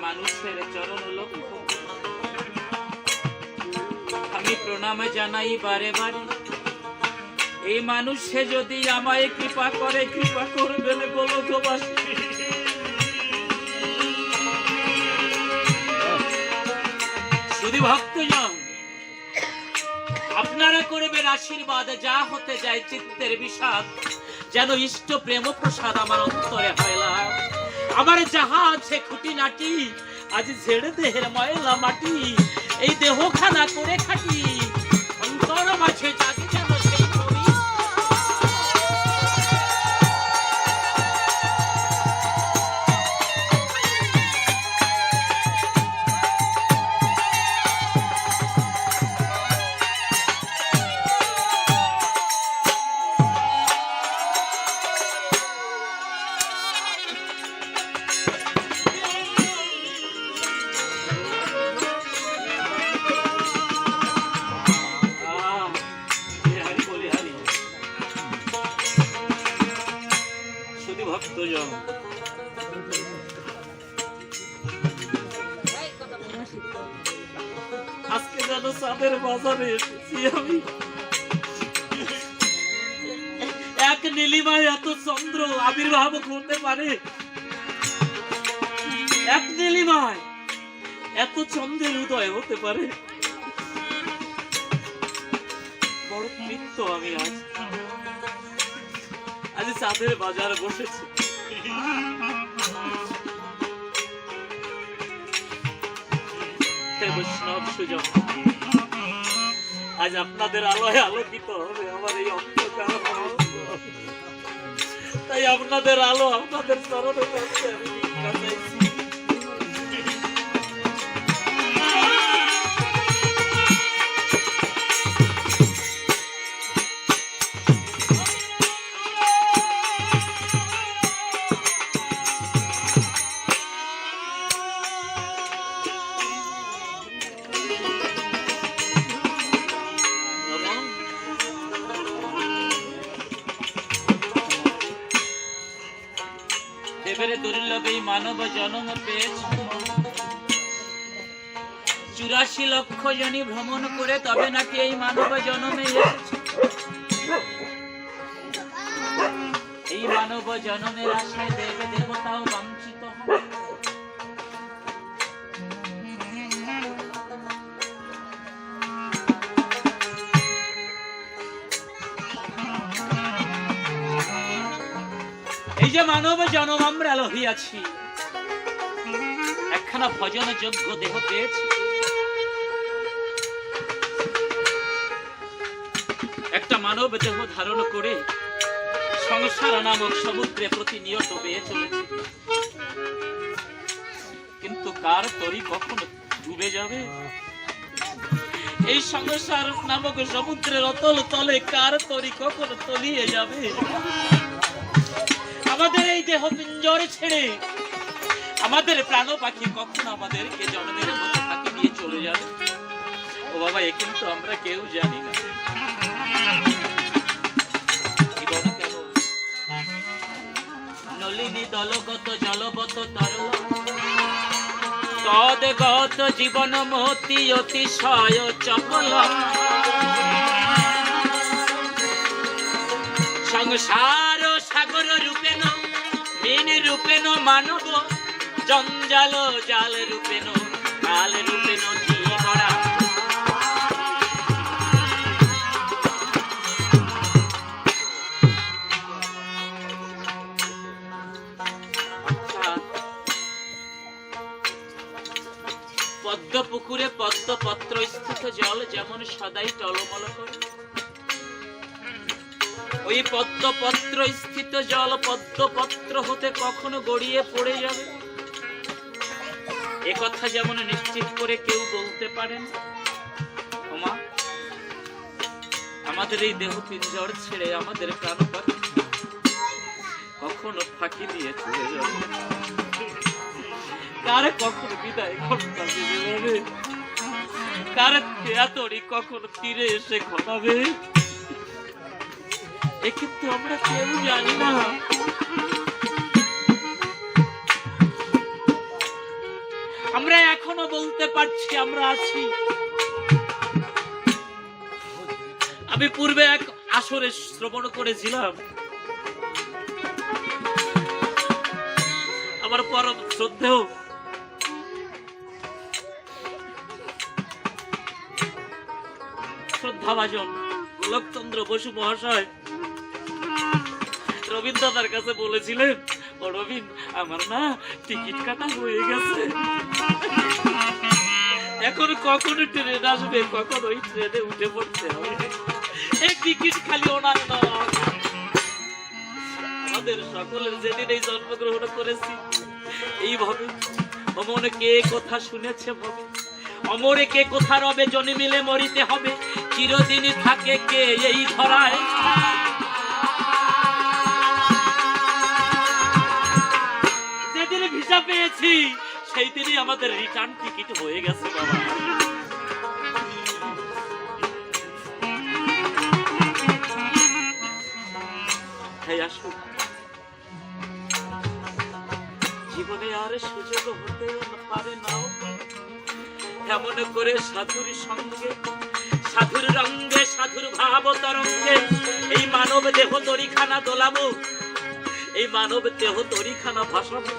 মানুষের চরণ লক্ষ্য আমি প্রণাম জানাই বারে বারে। এই মানুষে যদি আমায় কৃপা করে, কৃপা করবেন গোলকবাসী। শুধু ভক্তজন আপনারা করবেন আশীর্বাদ, যা হতে যায় চিত্তের বিষাদ যেন ইষ্ট প্রেম প্রসাদ আমার অন্তরে হয় লাভ। আমার যাহা আছে খুঁটিনাটি আজ ঝেড়ে দেহের ময়লা মাটি, এই দেহখানা করে খাটি অন্তর মাঝে জাগে যেন সেই কবি। আজকে যেন চাঁদের বাজারে এসেছি আমি। এক নীলিমায় এত চন্দ্র আবির্ভাব করতে পারে? এক নীলিমায় এত চন্দ্রের উদয় হতে পারে? বড় তৃপ্ত আমি আজ চাঁদের বাজার বসেছি। বৈষ্ণব সুজন আজ আপনাদের আলোয় আলোকিত হবে আমার এই অন্ধকার। তাই আপনাদের আলো আপনাদের চরণে পড়ছে আমি ভিক্ষা চাইছি। মানব জন্ম পেয়েছ 84 লক্ষ জনি ভ্রমণ করে তবে নাকি এই মানব জন্মে এসেছে। এই মানব জন্মের আশায় দেব দেবতাও বঞ্চিত হয়। এই যে মানব জন্ম আমরা লহিয়াছি, একখানা ভজন যোগ্য দেহ পেয়েছি, একটা মানব দেহ ধারণ করে সংসার নামক সমুদ্রে প্রতিনিয়ত বেয়ে চলেছে। কিন্তু কার তরি কখনো ডুবে যাবে? এই সংসার নামক সমুদ্রের অতল তলে কার তরি কখনো তলিয়ে যাবে? আমাদের এই দেহ পিঞ্জর ছেড়ে আমাদের প্রাণ পাখি কখনো আমাদেরকে জন্মের মতো ফাঁকি দিয়ে চলে যাবে? ও বাবা, এ কিন্তু আমরা কেউ জানি না। নলিনী দলগত জলবত তরল তদগত জীবন মতি অতিশয় চপল সংসার সাগর রূপেণ মীন রূপেণ মানব জঞ্জাল জাল রূপেণ কাল রূপেণ জীবরা। পদ্ম পুকুরে পদ্ম পত্র স্থিত জল যেমন সদাই টলমল করে, ওই পদ্ম পত্র স্থিত জল পদ্ম পত্র হতে কখনো গড়িয়ে পড়ে যাবে এ কথা যেমন নিশ্চিত করে কেউ বলতে পারেন। ওমা, আমাদের এই দেহ পিঞ্জর ছেড়ে আমাদের প্রাণ পাখি কখনো ফাঁকি দিয়ে চলে যাবে? কারে কখনো বিদায় ঘটনা দেবে? কারে এতরি কখনো তীরে এসে ঘটাবে? এ কিন্তু আমরা কেউ জানি না। পারছি আমরা আছি। আমি পূর্বে এক আসরে শ্রবণ করেছিলাম, আমার পরম শ্রদ্ধেয় শ্রদ্ধাভাজন গোলকচন্দ্র বসু মহাশয় রবীন্দ্রনাথের কাছে বলেছিলেন, ও রবীন, আমার না টিকিট কাটা হয়ে গেছে, এখন কখন ট্রেন আসবে, কখন ওই ট্রেনে উঠে পড়তে হবে, এই টিকিট খালি ওনার নয়, আমাদের সকলের যেদিন এই জন্মগ্রহণ করেছি এইভাবে অমনে কে কথা শুনেছে ভাবে, অমরে কে কোথা রবে, জন্মিলে মরিতে হবে, চিরদিনই থাকে কে এই ধরায়, যেদিন ভিসা পেয়েছি সেই দিনই আমাদের রিটার্ন টিকিট হয়ে গেছে বাবা। আসুন, জীবনে আর সুযোগ হতে পারে নাও, এমন করে সাধুর সঙ্গে, সাধুর রঙ্গে, সাধুর ভাব তরঙ্গে এই মানব দেহ তরিখানা দোলাবো, এই মানব দেহ তরিখানা ভাসাবো,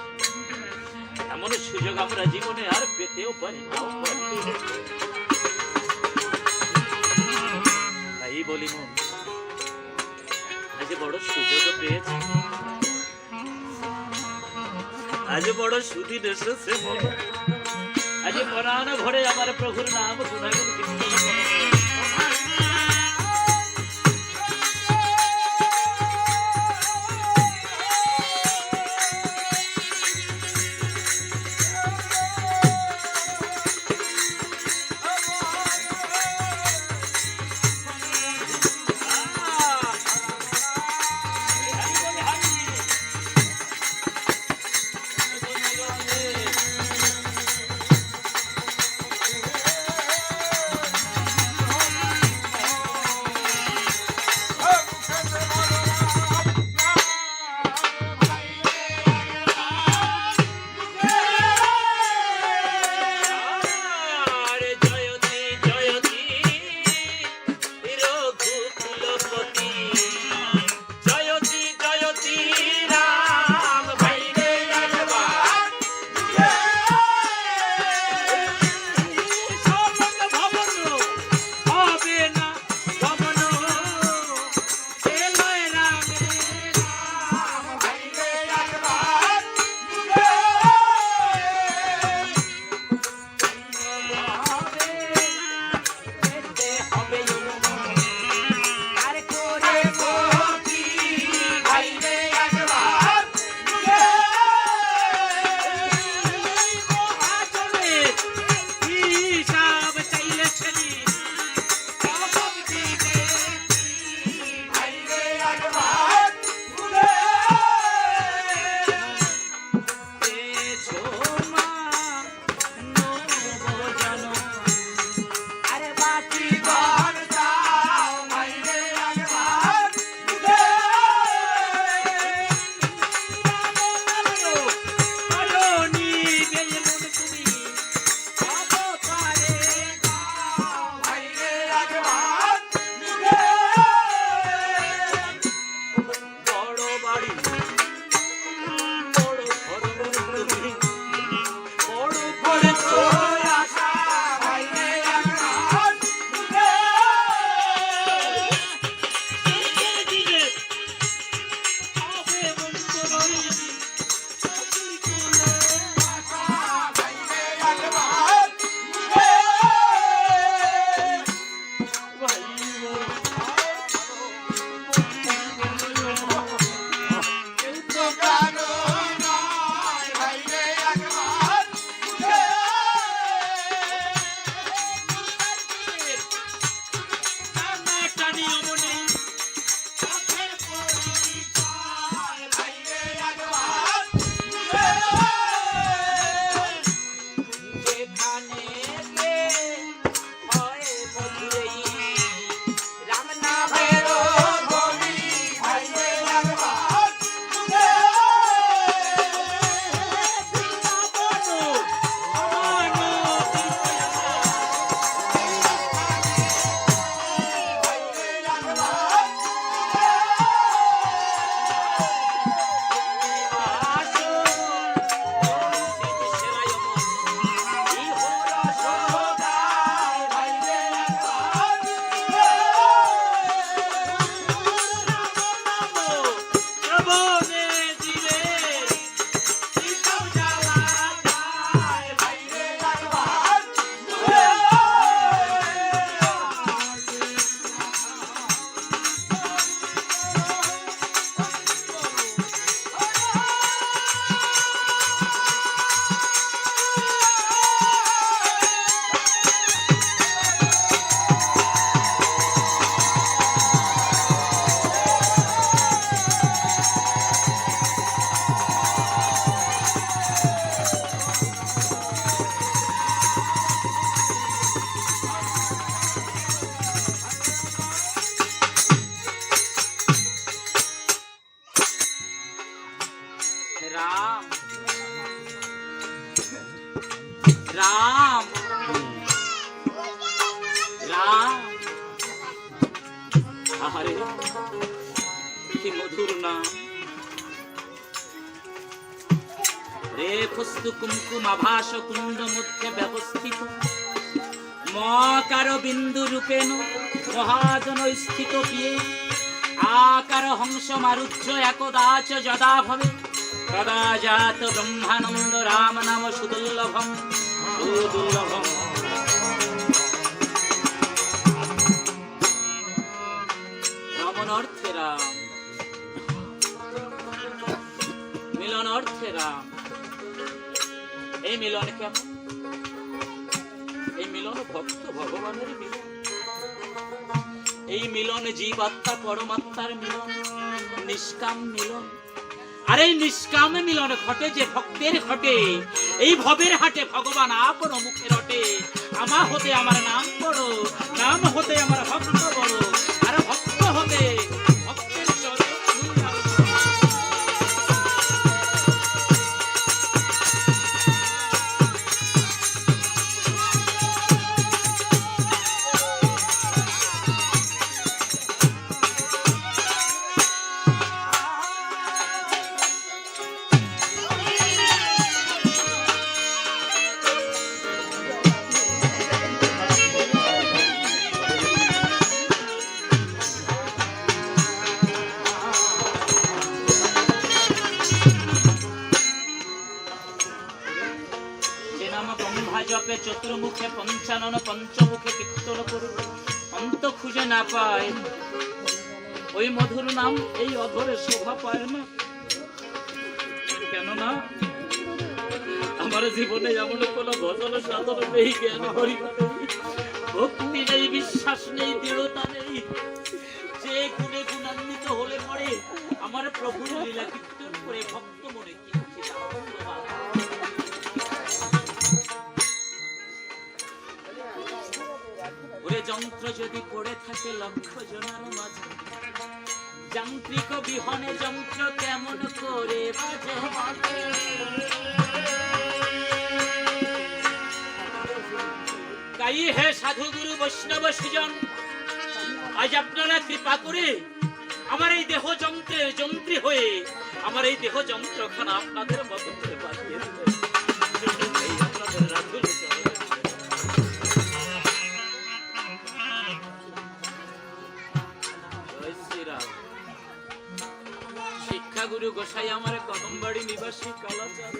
এমন সুযোগ আমরা জীবনে আর পেতেও পারি নাও পারি। তাই বলি মন, আজ বড় সুযোগ পেয়েছি, আজ বড় সুদিন এসেছে মন, আজ পরাণ ভরে আমার প্রভুর নাম গুণাগুণ কীর্তন করো। রাম রাম রাম, আহারে কি মধুর নাম। রেখস্তু কুমকুম আভাস কুণ্ড মধ্যে ব্যবস্থিত মকার বিন্দু রূপেণ মহাজন স্থিত পিয়ে আকার হংস মারুচ্য একদাচ যদা ভবে তদা জাত ব্রহ্মানন্দ রাম নাম সুদুর্লভম সুদুর্লভম। রমণ অর্থে রাম, মিলন অর্থে রাম। এই মিলন কেমন? এই মিলন ভক্ত ভগবানের মিলন, এই মিলন জীবাত্মা পরমাত্মার মিলন, নিষ্কাম মিলন। আর এই নিষ্কাম মিলন ঘটে যে ভক্তের ঘটে, এই ভবের হাটে ভগবান আপন মুখে রটে। আমা হতে আমার নাম বড়, নাম হতে আমার ভক্ত বড়, আর ভক্ত হতে ভক্তের চরণ জপে চতুর্মুখে পঞ্চানন পঞ্চমুখে কীর্তন করুন অন্ত খুঁজে না পায়। ওই মধুর নাম এই অধরে শোভা পায় না, কেননা আমার জীবনে এমন কোন ভজন সাধন নেই, জ্ঞান করি ভক্তি নেই, বিশ্বাস নেই, দৃঢ়তা নেই, যে গুণে গুণান্বিত হলে পরে আমার প্রভুর লীলা কীর্তন করে ভক্ত মনে কিঞ্চিত আনন্দ পায়। ওরে যন্ত্র যদি পড়ে থাকে লক্ষ জনার মাঝে, যান্ত্রিক বিহনে যন্ত্র কেমন করে বাজে বাজে। তাই হে সাধু গুরু বৈষ্ণব সুজন, আজ আপনারা কৃপা করে আমার এই দেহ যন্ত্রের যন্ত্রী হয়ে আমার এই দেহ যন্ত্রখানা আপনাদের মতো করে বাজিয়ে দেবেন। আপনাদের রাখুন গুরু গোসাই আমার কদমবাড়ি নিবাসী কালাচার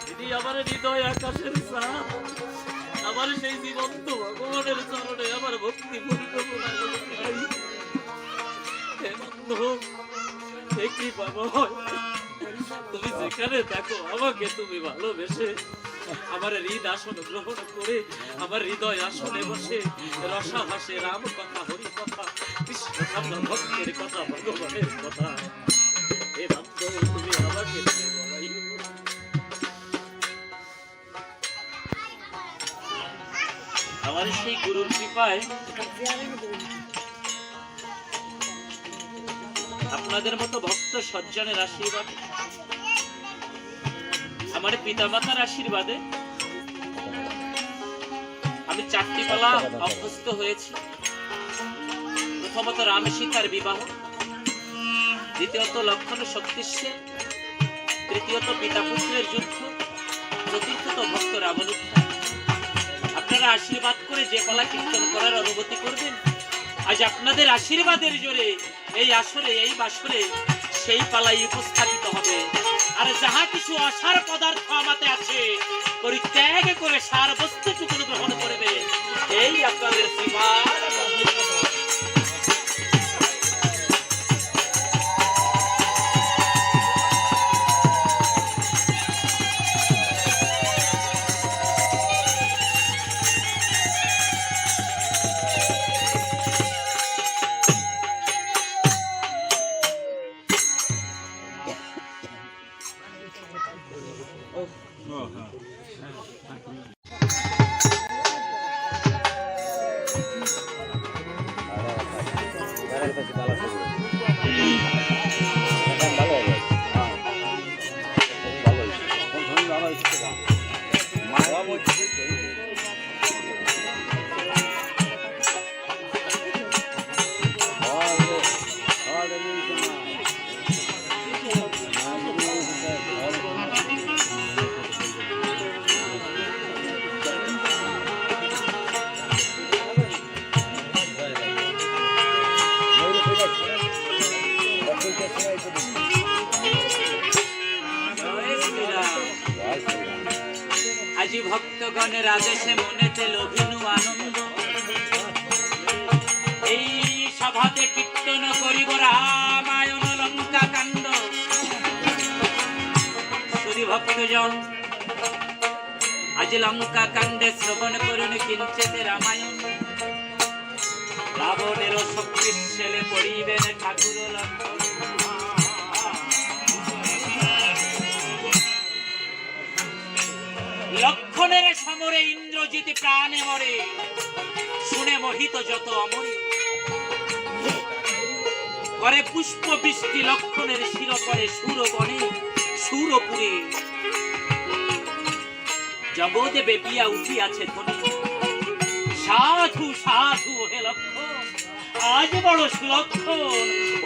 দিদি, আমার হৃদয় আকাশের সাপ, আমার সেই জীবন্ত ভগবানের চরণে আমার ভক্তি তুমি যেখানে দেখো আমাকে তুমি ভালোবেসে আমার হৃদ আসন গ্রহণ করে আমার হৃদয় আসনে বসে রসাভাসে রাম কথা হরি কথা কৃষ্ণ কথা ভক্তের কথা ভগবানের কথা তুমি আমাকে আমার সেই গুরুর কৃপায় আপনাদের মতো ভক্ত সজ্জনের আশীর্বাদ, আমার পিতামাতার আশীর্বাদে আমি 4টি পালা অভ্যস্ত হয়েছি। প্রথমত রাম সীতার বিবাহ, দ্বিতীয়ত লক্ষণ শক্তিশীল, তৃতীয়ত পিতা পুত্রের যুদ্ধ, চতুর্থত ভক্ত রাবণ উত্থান। আপনারা আশীর্বাদ করে যে পালা কীর্তন করার অনুমতি করবেন, আজ আপনাদের আশীর্বাদের জোরে এই আসরে এই বাসরে সেই পালাই উপস্থাপিত হবে। আর যাহা কিছু অসার পদার্থ আমাতে আছে পরিত্যাগ করে সার বস্তুটুকু গ্রহণ করবে, এই আপনাদের শ্রীমান। ভক্তগণের আদেশে মনেতে লভিনু আনন্দ, এই সভাতে কীর্তন করিব রামায়ণ লঙ্কা কাণ্ড। শুধু ভক্তজন আজ লঙ্কা কাণ্ডে শ্রবণ করুন কিঞ্চিতে রামায়ণ। রাবণের শক্তির ছেলে পড়িবেন ঠাকুর লক্ষণ। লক্ষণের সমরে ইন্দ্রজিৎ প্রাণে মরে, শুনে মোহিত যত অমরে। করে পুষ্প বৃষ্টি লক্ষণের শির করে সুর বনে সুরপুরে। জগদেবে পিয়া উঠিয়াছে ধ্বনি, সাধু সাধু হে লক্ষণ। আজ বড় সুলক্ষণ,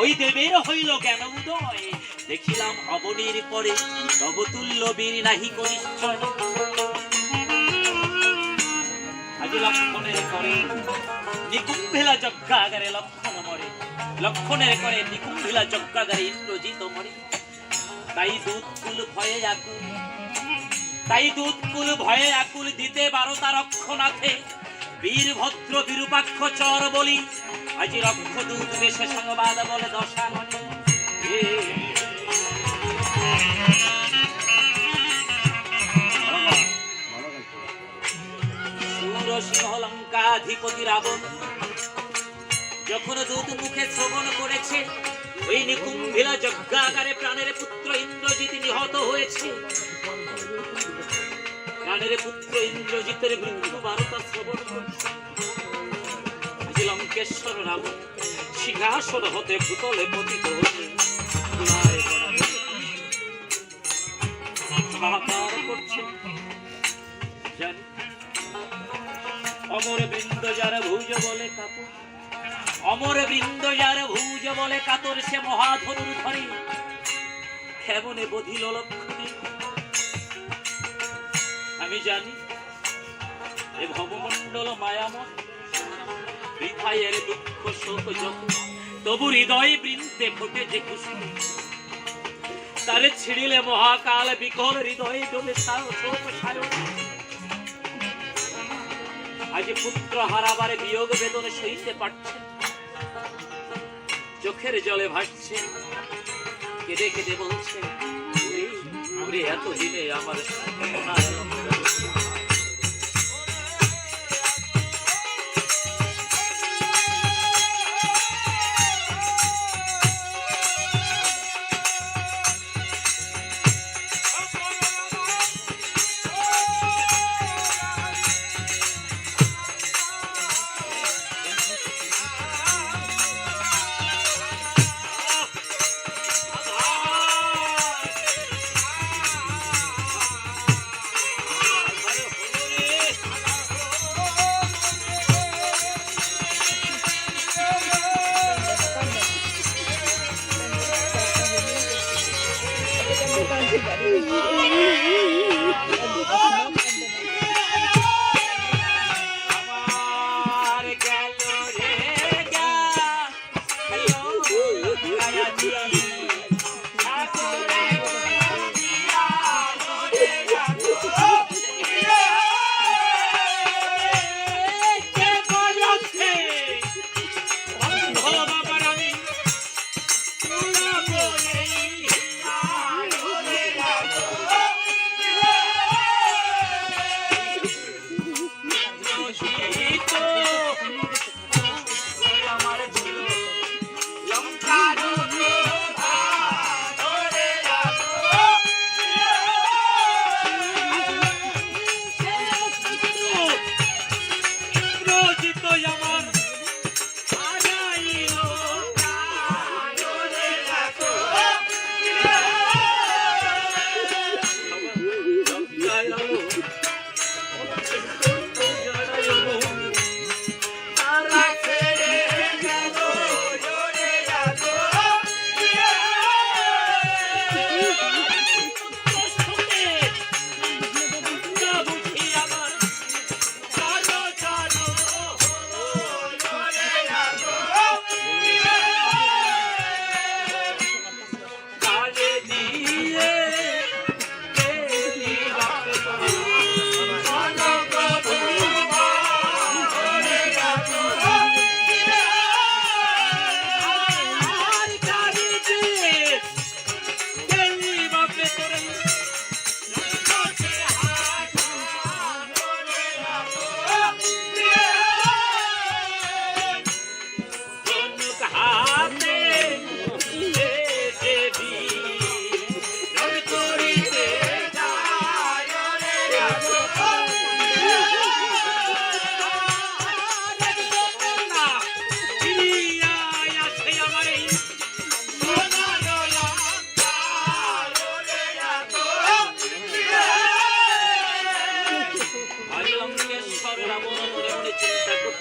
ওই দেবের হইল জ্ঞান উদয়। দেখিলাম অবনীর পরে তব তুল্য বীর নাহি কনিষ্ঠয়। আজ লক্ষণের করে নিকুম্ভেলা যজ্ঞাগারে লক্ষণ মরে, লক্ষণের করে নিকুম্ভেলা যজ্ঞাগারে ইন্দ্রজিৎ মরে। তাই দুধকুল ভয়ে আকুল, তাই দুধকুল ভয়ে আকুল দিতে বারতা রক্ষণাথে। বীরভদ্র বিরূপাক্ষ চর বলি, আজি রক্ষ দূত বেশে সংবাদ বলে দশাননে। সিংহ লঙ্কাধিপতি রাবণ যখন দূত মুখে শ্রবণ করেছে, ওই নিকুম্ভিলা যজ্ঞাগারে প্রাণের পুত্র ইন্দ্রজিৎ নিহত হয়েছে। প্রাণের পুত্র ইন্দ্রজিতের মৃত্যু বার্তা শ্রবণ করছে। লঙ্কেশ্বর রাবণ সিংহাসন হতে ভূতলে পতিত হয়ে হাহাকার করছে। জানি অমর বৃন্দ যার ভুজ বলে কাতর, অমর বৃন্দ যার ভুজ বলে কাতর, সে মহাধনুর ধরে কেমনে বধিল লক্ষণে। আমি জানি এ ভবমণ্ডল মায়াময়, বৃথায়ের দুঃখ শোক যত, তবু হৃদয় বৃন্দে ফোটে যে কুসুম। তারে ছিড়িলে মহাকাল বিকল হৃদয়ে ডোলে শোক সায়ন। আজ পুত্র হারাবার বিয়োগ বেদন সইতে পারছে, চোখের জলে ভাসছে, কেঁদে কেঁদে বলছে এত দিনে আমার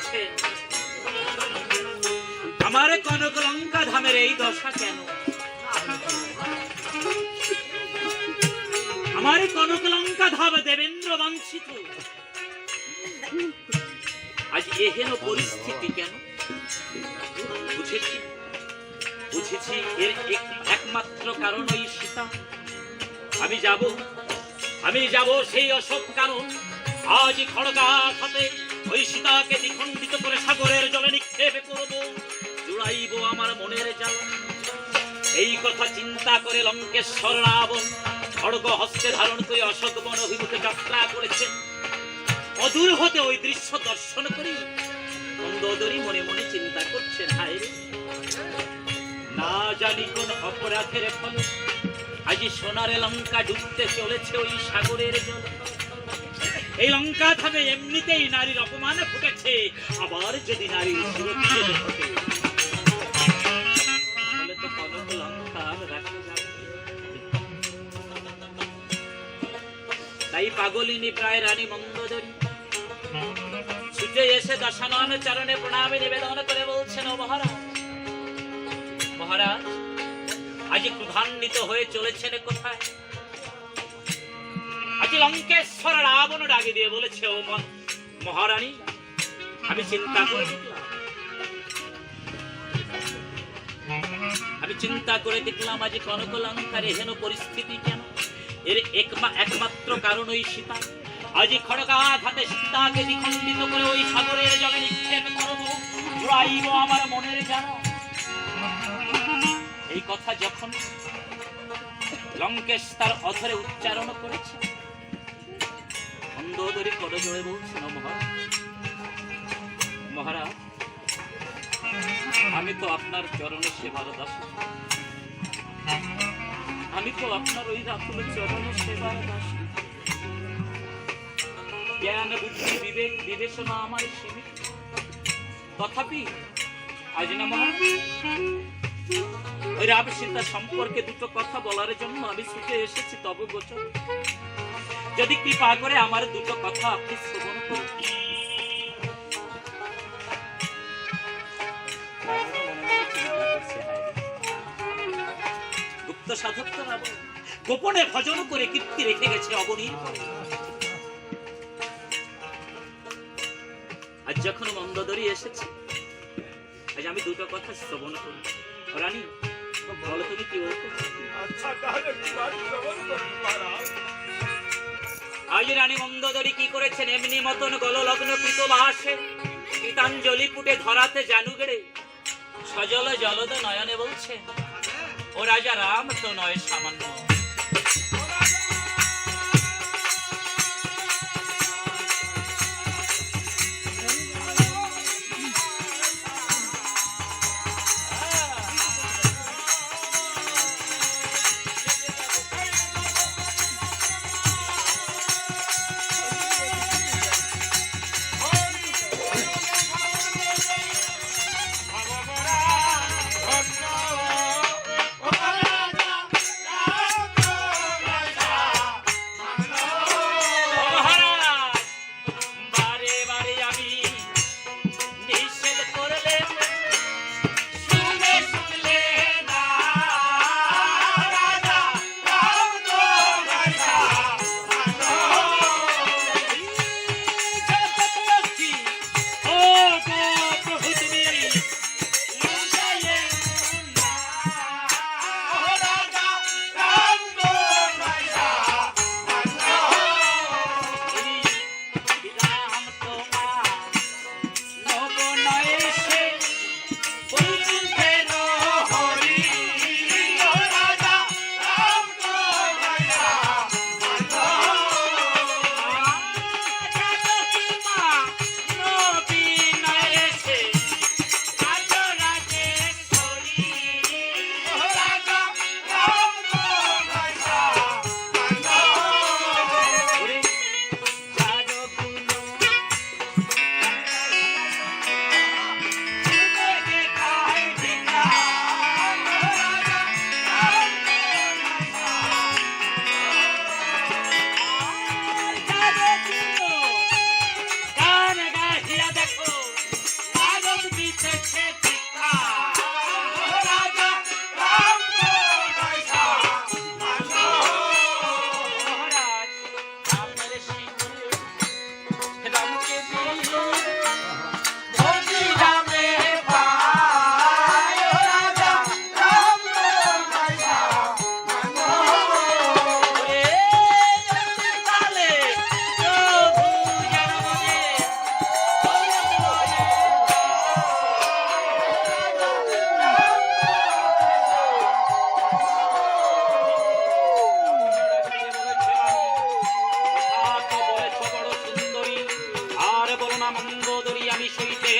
বলছে, আমার কনক লঙ্কা ধামের এই দশা কেন? আমার কনক লঙ্কা ধাম দেবেন্দ্র বাঞ্ছিত, আজ এহেন পরিস্থিতি কেন? বুঝেছি বুঝেছি, এর একমাত্র কারণ ওই সীতা। আমি যাব সেই অশোক কারণ, আজ খড়গাঘাতে ওই সীতাকে দ্বিখণ্ডিত করে সাগরের জলে নিক্ষেপ করব, জুড়াইব আমার মনের জ্বালা। এই কথা চিন্তা করে লঙ্কেশ্বর রাবণ খড়গ হস্তে ধারণ করে অশোক বন অভিমুখে যাত্রা করেছেন। অদূর হতে ওই দৃশ্য দর্শন করি মন্দোদরী মনে মনে চিন্তা করছেন, হায় রে, না জানি কোন অপরাধের ফলে আজ সোনারে লঙ্কা ডুবতে চলেছে ওই সাগরের জল। এই লঙ্কা ধামে এমনিতেই নারীর অপমান ফুটেছে, আবার যদি নারীর সুরক্ষিত ঘটে তাহলে তো কনক লঙ্কা রাখা যাবে। তাই পাগলিনী প্রায় রানী মন্দোদরী ছুটে এসে দশানন চরণে প্রণামে নিবেদন করে বলছেন, ও মহারাজ, মহারাজ আজ ক্রোধান্বিত হয়ে চলেছেন কোথায়? আজ লঙ্কেশ্বর রাবণ ডাকি দিয়ে বলেছে, ও মহারানী, আমি চিন্তা করে দেখলাম আজ কনক লঙ্কার এহেন পরিস্থিতি কেন? এর একমাত্র কারণ ওই সীতা। আজ খড়গাঘাতে সীতাকে দ্বিখণ্ডিত করে ওই সাগরের জলে নিক্ষেপ করব, জুড়াইব আমার মনের জ্বালা। এই কথা যখন লঙ্কেশ তার অধরে উচ্চারণ করেছে, মন্দোদরী করজোড়ে বলছেন, মহারাজ, আমি তো আপনার চরণে সেবার দাস, আমি তো আপনার ওই রাতুল চরণে সেবার দাস। জ্ঞান বুদ্ধি বিবেক বিবেচনা আমার সীমিত, তথাপি আজ না মহারাজ, ওই রাব সীতা সম্পর্কে দুটো কথা বলার জন্য আমি ছুটে এসেছি তব গোচর। যদি কৃপা করে আমার দুটো কথা আপনি শ্রবণ করুন। গুপ্ত সাধক তো রাবণ গোপনে ভজন করে কীর্তি রেখে গেছে অবনীর। আজ যখন মন্দোদরী এসেছে, আজ আমি দুটো কথা শ্রবণ করি। রানী, বলো তুমি কি বলতে? আজ রানী মন্দোদরী কি করেছেন? এমনি মতন গললগ্ন কৃতবাসে কৃতাঞ্জলি পুটে ধরাতে জানু গেড়ে সজল জলদ নয়নে বলছে, ও রাজা রাম তো নয় সামান্য।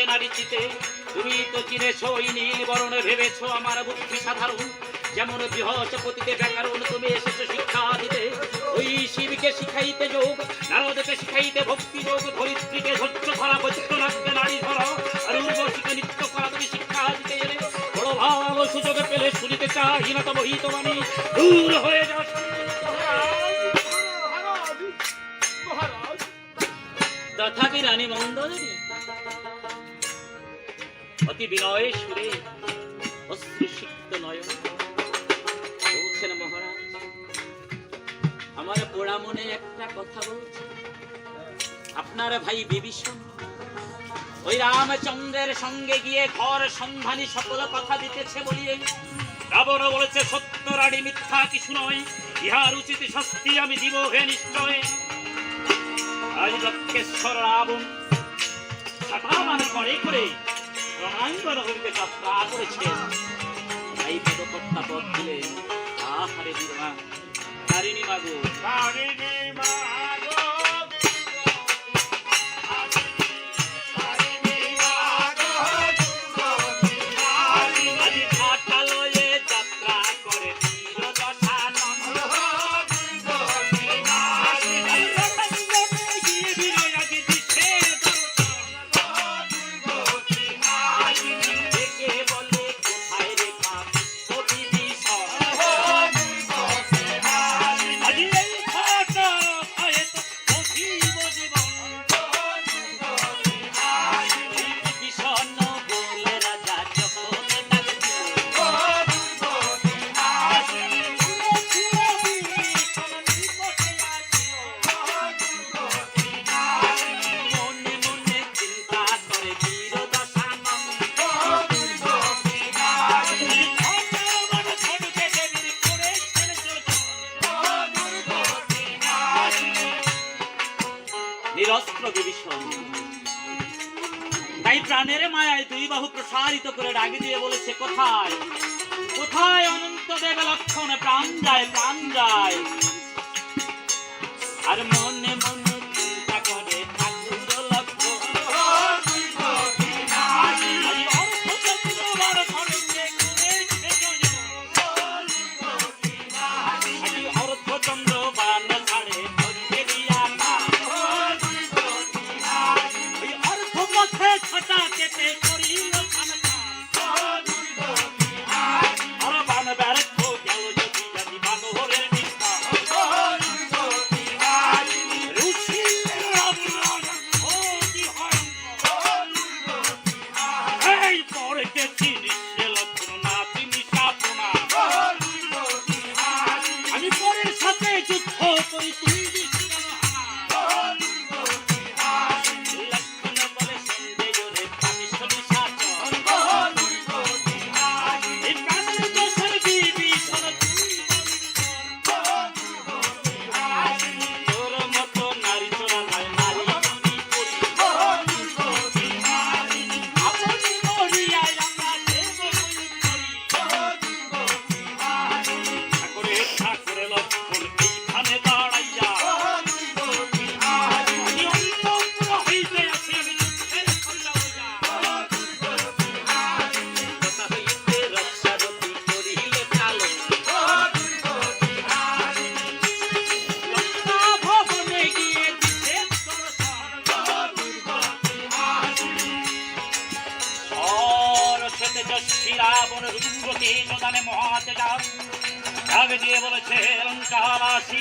নারী চিতে। তুমি তো চিনেছ ওই নীল বরণ, ভেবেছ আমার বুদ্ধি সাধারণ, যেমন বৃহস্পতিতে ব্যাকরণ তুমি এসেছো শিক্ষা দিতে। ওই শিবকে শিখাইতে যোগ, নারদকে শিখাইতে ভক্তি যোগ, ধরিত্রীকে ধৈর্য ধরা, বৈদ্যনাথকে নারী ধরা, আর উর্বশীকে নৃত্য করা তুমি শিক্ষা দিতে এলে। বড় ভালো সুযোগ পেলে শুনিতে চাই না তব হিতবাণী, দূর হয়ে যাও। তথাপি রানী মন্দোদরী অতি বিনয়ে সুরে অশ্রুসিক্ত নয়ন বলছেন, মহারাজ আমার পোড়া মনে একটা কথা বলছে। আপনার ভাই বিভীষণ ওই রামচন্দ্রের সঙ্গে গিয়ে ঘর সন্ধানী সকল কথা দিতেছে বলিয়ে রাবণ বলেছে সত্য রানী মিথ্যা কিছু নয়, ইহার উচিত শাস্তি আমি দিব হে নিশ্চয়। আজ লক্ষেশ্বর রাবণ ছাটামান করে করে রণাঙ্গন হইতে যাত্রা করেছে। তাই পদকর্তা পদ দিলে আহারে বিমা তারিণী মাগো, তারিণী মাগো, তাই প্রাণের মায়ায় দুই বাহু প্রসারিত করে ডাকি দিয়ে বলেছে, কোথায় কোথায় অনন্ত দেব লক্ষণ, প্রাণ যায় প্রাণ যায়। আর মনে মনে চিন্তা করে ঠাকুর লক্ষণ, অর্ধচন্দ্র বান ছাড়ে ছটা কেটে করিল আর বান ব্যর্থ গেল যদি যদি বানরের নিষ্ঠা এই পরে কে চিনিস লক্ষণ না চিনিস আপনা, আমি পরের সাথে যুদ্ধ করি তুই দিয়ে বলেছে লঙ্কাবাসী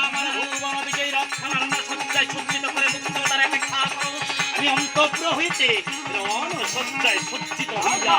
আমার ভুবন বিজয়ী রক্ষণ সজ্জায় সজ্জিত করে মুক্ত দ্বারা অপেক্ষা করো। আমি অন্তঃপুর হইতে রণ সজ্জায় সজ্জিত হইয়া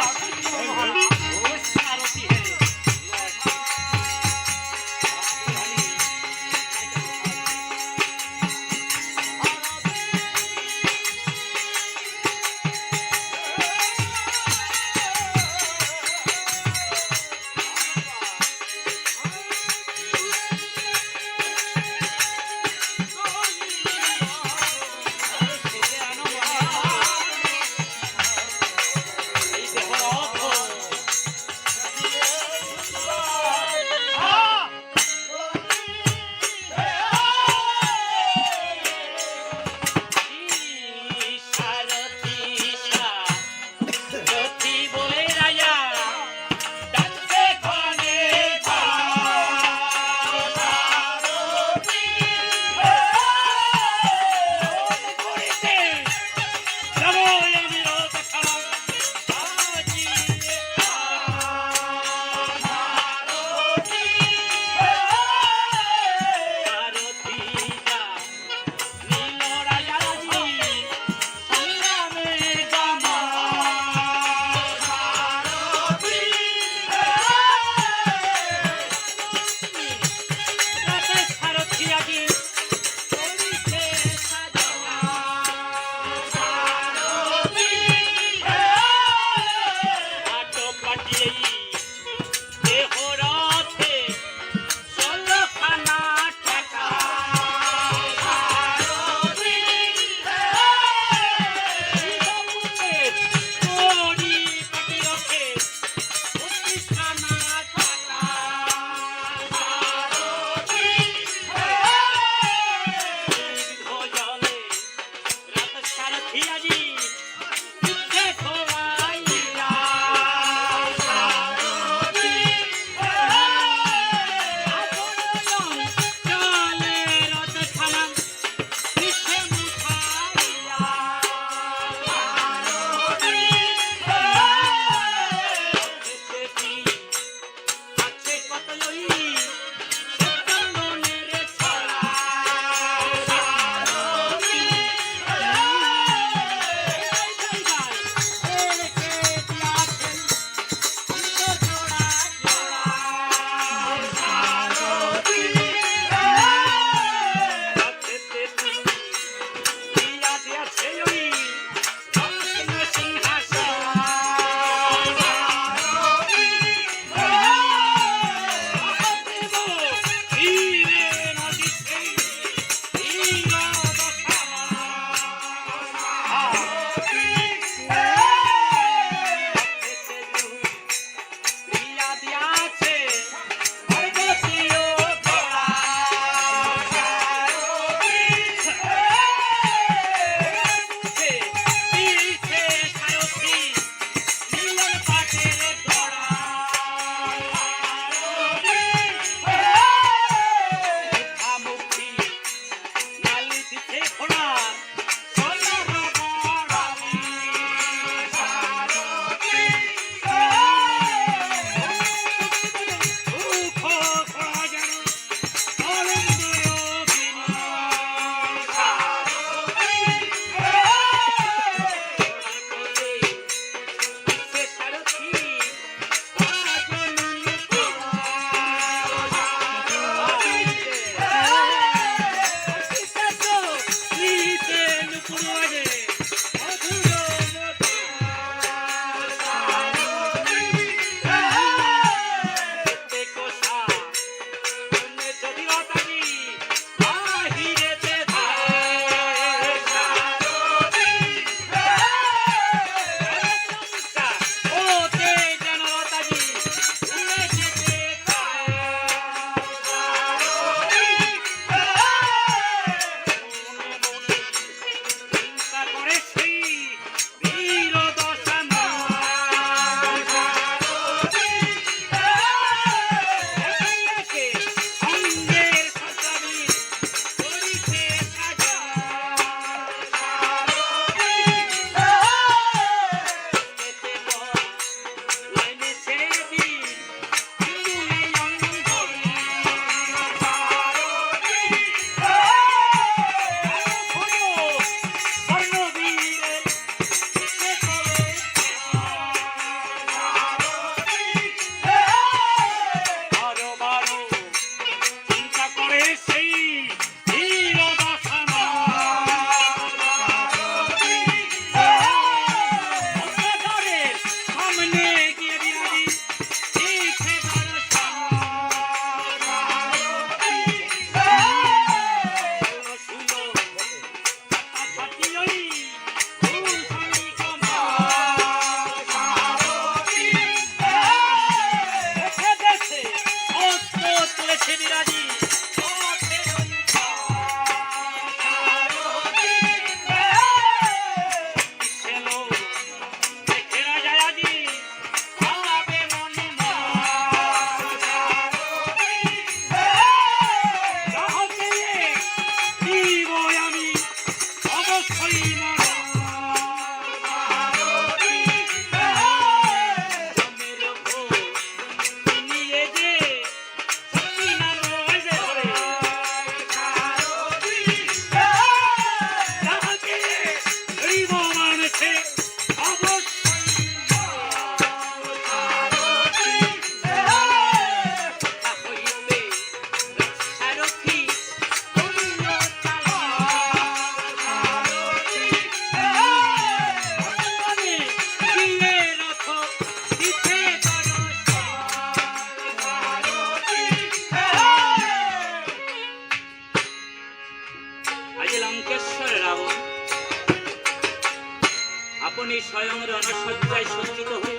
স্বয়ং রণসজ্জায় সজ্জিত হয়ে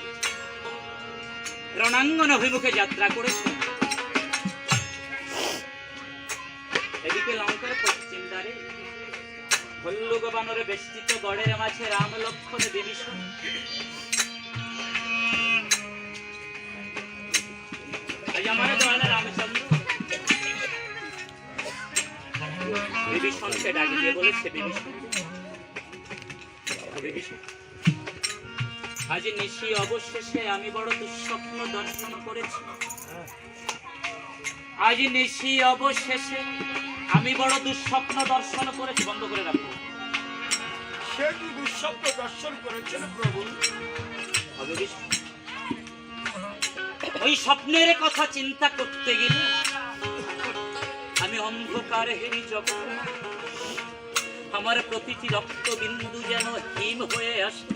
রণাঙ্গন অভিমুখে যাত্রা করেছে। এদিকে লঙ্কার পশ্চিম দ্বারে ভল্লুক বানরে বেষ্টিত গড়ের মাঝে রাম লক্ষ্মণ বিভীষণ আমার দয়াল রামচন্দ্র বিভীষণকে ডাক দিয়ে বলেছে, বিভীষণ আজ নিশি অবশেষে আমি বড় দুঃস্বপ্ন দর্শন করেছি। আজ নিশি অবশেষে আমি বড় দুঃস্বপ্ন দর্শন করেছি। বন্ধ করে রাখো। সে কি দুঃস্বপ্ন দর্শন করেছেন প্রভু? ওই স্বপ্নের কথা চিন্তা করতে গেলে আমি অন্ধকার হেরি যখন আমার প্রতিটি রক্তবিন্দু যেন হিম হয়ে আসে,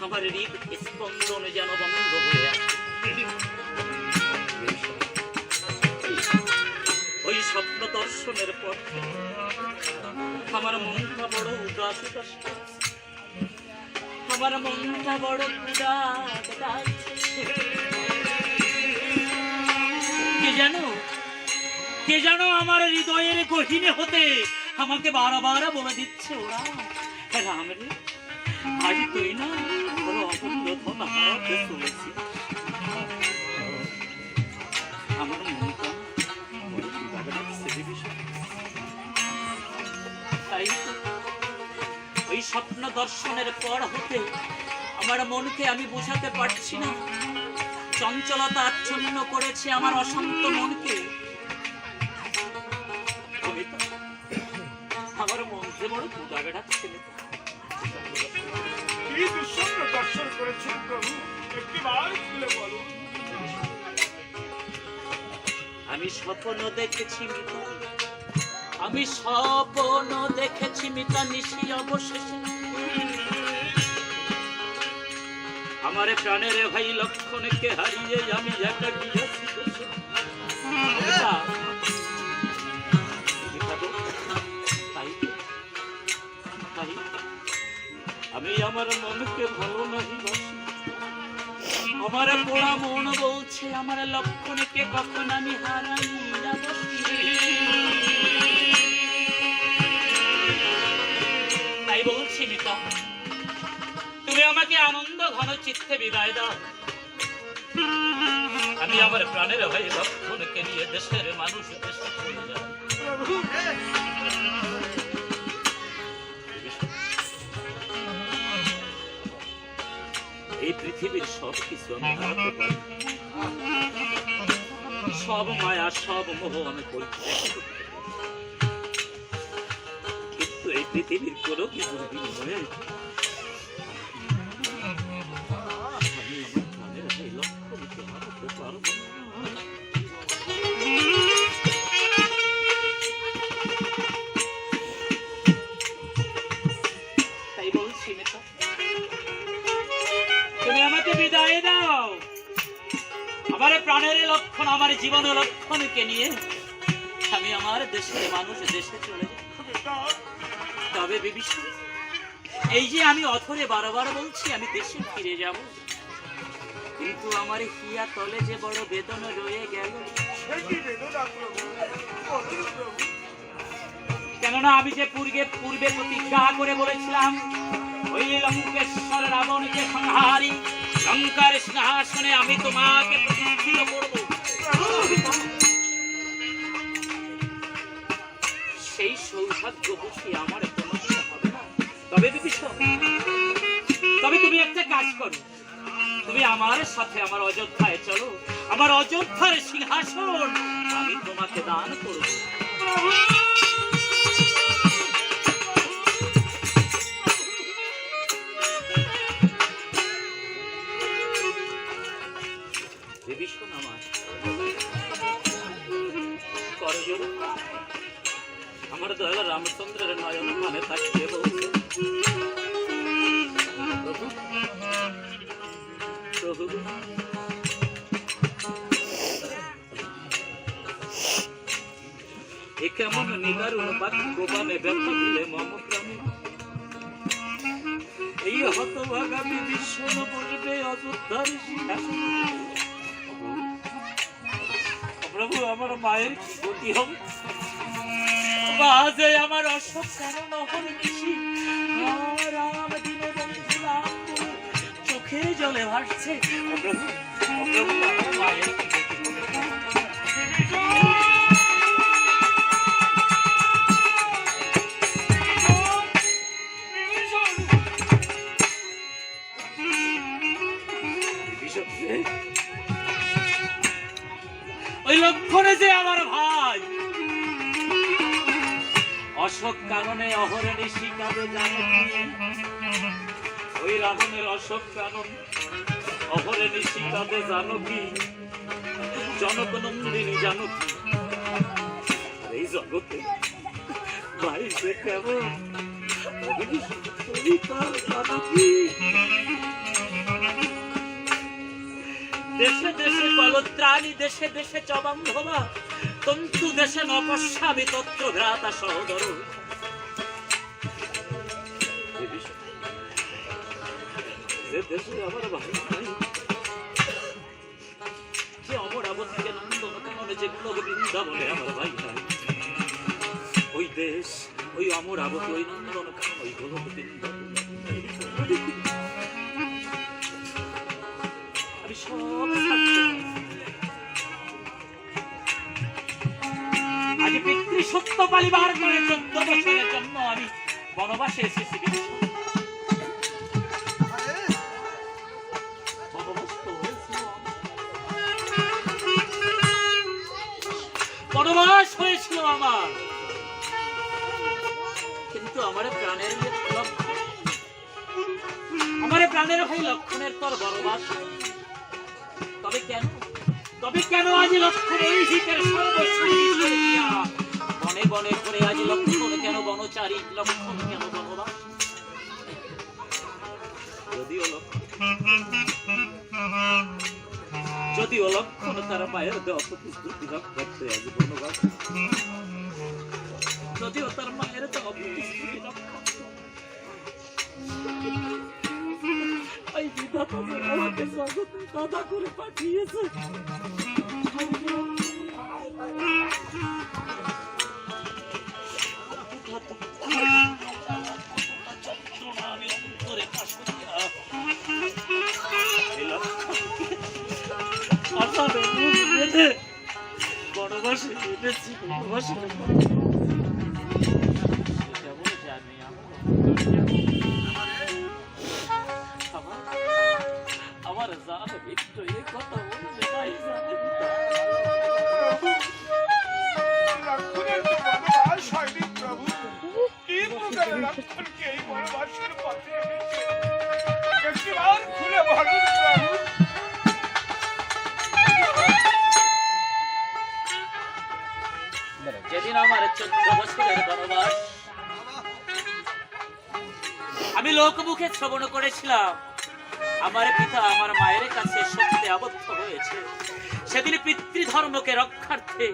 আমার হৃদ স্পন্দন যেন বন্ধ হয়ে আসে। ওই স্বপ্ন দর্শনের পর আমার মনটা বড় উদাস উদাস, আমার মনটা বড় উদাস। কে জানো আমার হৃদয়ের গহীনে হতে আমাকে বারবার বলে দিচ্ছে, ওরা রাম রে আজ তুই না বলো অমূল্য ধন হারাতে চলেছি। আমার মনটা তাই ওই স্বপ্ন দর্শনের পর হতে আমার মনকে আমি বোঝাতে পারছি না। চঞ্চলতা আচ্ছন্ন করেছে আমার অশান্ত মনকে। আমার মনকে বড় পূজাবে ডাকছে। কি দুঃস্বপ্ন দর্শন করেছেন প্রভু? একটিবার খুলে বলুন। আমি স্বপ্ন দেখেছি মিতা, আমি স্বপ্ন দেখেছি মিতা নিশি অবশেষে আমার প্রাণের ভাই লক্ষণকে হারিয়ে আমি একা গিয়েছি। আমি আমার মনকে ভালো নাহি বাসি, আমার পোড়া মন বলছে আমার লক্ষণকে কখন আমি হারাই না বসি। তাই বলছি মিতা, তুমি আমাকে আনন্দ ঘন চিত্তে বিদায় দাও। আমি আমার প্রাণের ভাই লক্ষণকে নিয়ে দেশের মানুষ দেশে চলে যাই। এই পৃথিবীর সব কিছু আমি হারাতে পারি, সব মায়া সব মোহ আমি পরিত্যাগ করতে পারি, কিন্তু এই পৃথিবীর কোনো কিছুর বিনিময়ে আমি আমার প্রাণের ভাই লক্ষণকে হারাতে পারবো না। তাই বলছি নেতা, তুমি আমাকে বিদায় দাও। আমার প্রাণের লক্ষণ আমার জীবন লক্ষণকে নিয়ে আমি আমার দেশের মানুষ দেশে চলে যাই। তবে বিভীষণ, এই যে আমি অথরে বারবার বলছি আমি দেশে ফিরে যাব, কিন্তু আমার হিয়া তলে যে বড় বেদনা রয়ে গেল। কেননা আমি যে পূর্বে প্রতিজ্ঞা করে বলেছিলাম ওই লঙ্কেশ্বর রাবণকে সংহারি লঙ্কার সিংহাসনে আমি তোমাকে প্রতিষ্ঠিত করব, সেই সৌভাগ্য বুঝি আমার কোনো হবে না। তবে বিভীষণ, তবে তুমি একটা কাজ করো, তুমি আমার সাথে আমার অযোধ্যায় চলো, আমার অযোধ্যার সিংহাসন আমি তোমাকে দান করব। বিভীষণ আমার করজোর আমার দয়াল রামচন্দ্রের নয়ন মানে তাকিয়ে বলছে, প্রভু প্রভু এ কেমন নিদারুণ বাক্য বানে ব্যথা দিলে মম প্রাণে। এই এই হতভাগা বিভীষণ বসবে অযোধ্যার সিংহাসনে। প্রভু, আমার মায়ের কি গতি হবে? বাজে আমার অশোক কারণ অহর্নিশি রাম দীনবন্ধু রাম বলে চোখে জলে ভাসছে। প্রভু, প্রভু, আমার মায়ের কি গতি হবে? ওই লক্ষণে যে আমার ভাই অশোক কাননে অহর্নিশি কাঁদে জানো কি? ওই রাবণের অশোক কানন অহর্নিশি কাঁদে জানো কি? জনক নন্দিনী জানো কি? এই জগতে ভাই যে কেমন জানো কি? দেশে দেশে কলত্রাণী, দেশে দেশে চবান্ধবা তন্তু, দেশে নপশ্যামি তত্র ভ্রাতা সহোদর। যে দেশে আমার ভাই নাই, যে অমরাবতীকে নন্দন কাননে যে কুলব বৃন্দাবনে আমার ভাই নাই, ওই দেশ, ওই অমরাবতী, ওই নন্দন কানন, ওই কুলব বৃন্দাবন আমি সব আজ পিতৃ সত্য পালিবার করে 14 বছরের জন্য আমি বনবাসে এসেছি। বনবাস হয়েছিল আমার, কিন্তু আমার প্রাণের ভাই লক্ষণের তোর বনবাস। তবে কেন আজ লক্ষণ ওই হিতের সর্বস্ব বনে বনে করে আজ লক্ষণ কেন বনচারী, লক্ষণ কেন বনবাস? যদিও লক্ষণ তার মায়ের দেওয়া প্রতিশ্রুতি রক্ষার্থে আজ বনবাস, যদিও তার মায়ের দেওয়া প্রতিশ্রুতি রক্ষার্থে এই বিধাতা আমাকে জগতে দাদা করে পাঠিয়েছে। বনবাসে এনেছি, বনবাসে আমার জানে একটু এই কথা বলছে তাই জানে প্রভু, কি প্রকারের লক্ষণকে এই বনবাসের পথে এনেছে? একটিবার খুলে বলুন প্রভু। যেদিন আমার 14 বছরের বনবাস আমি লোকমুখে শ্রবণ করেছিলাম, আমার পিতা আমার মায়ের কাছে সত্যে আবদ্ধ হয়েছে, সেদিন পিতৃধর্মকে রক্ষার্থে,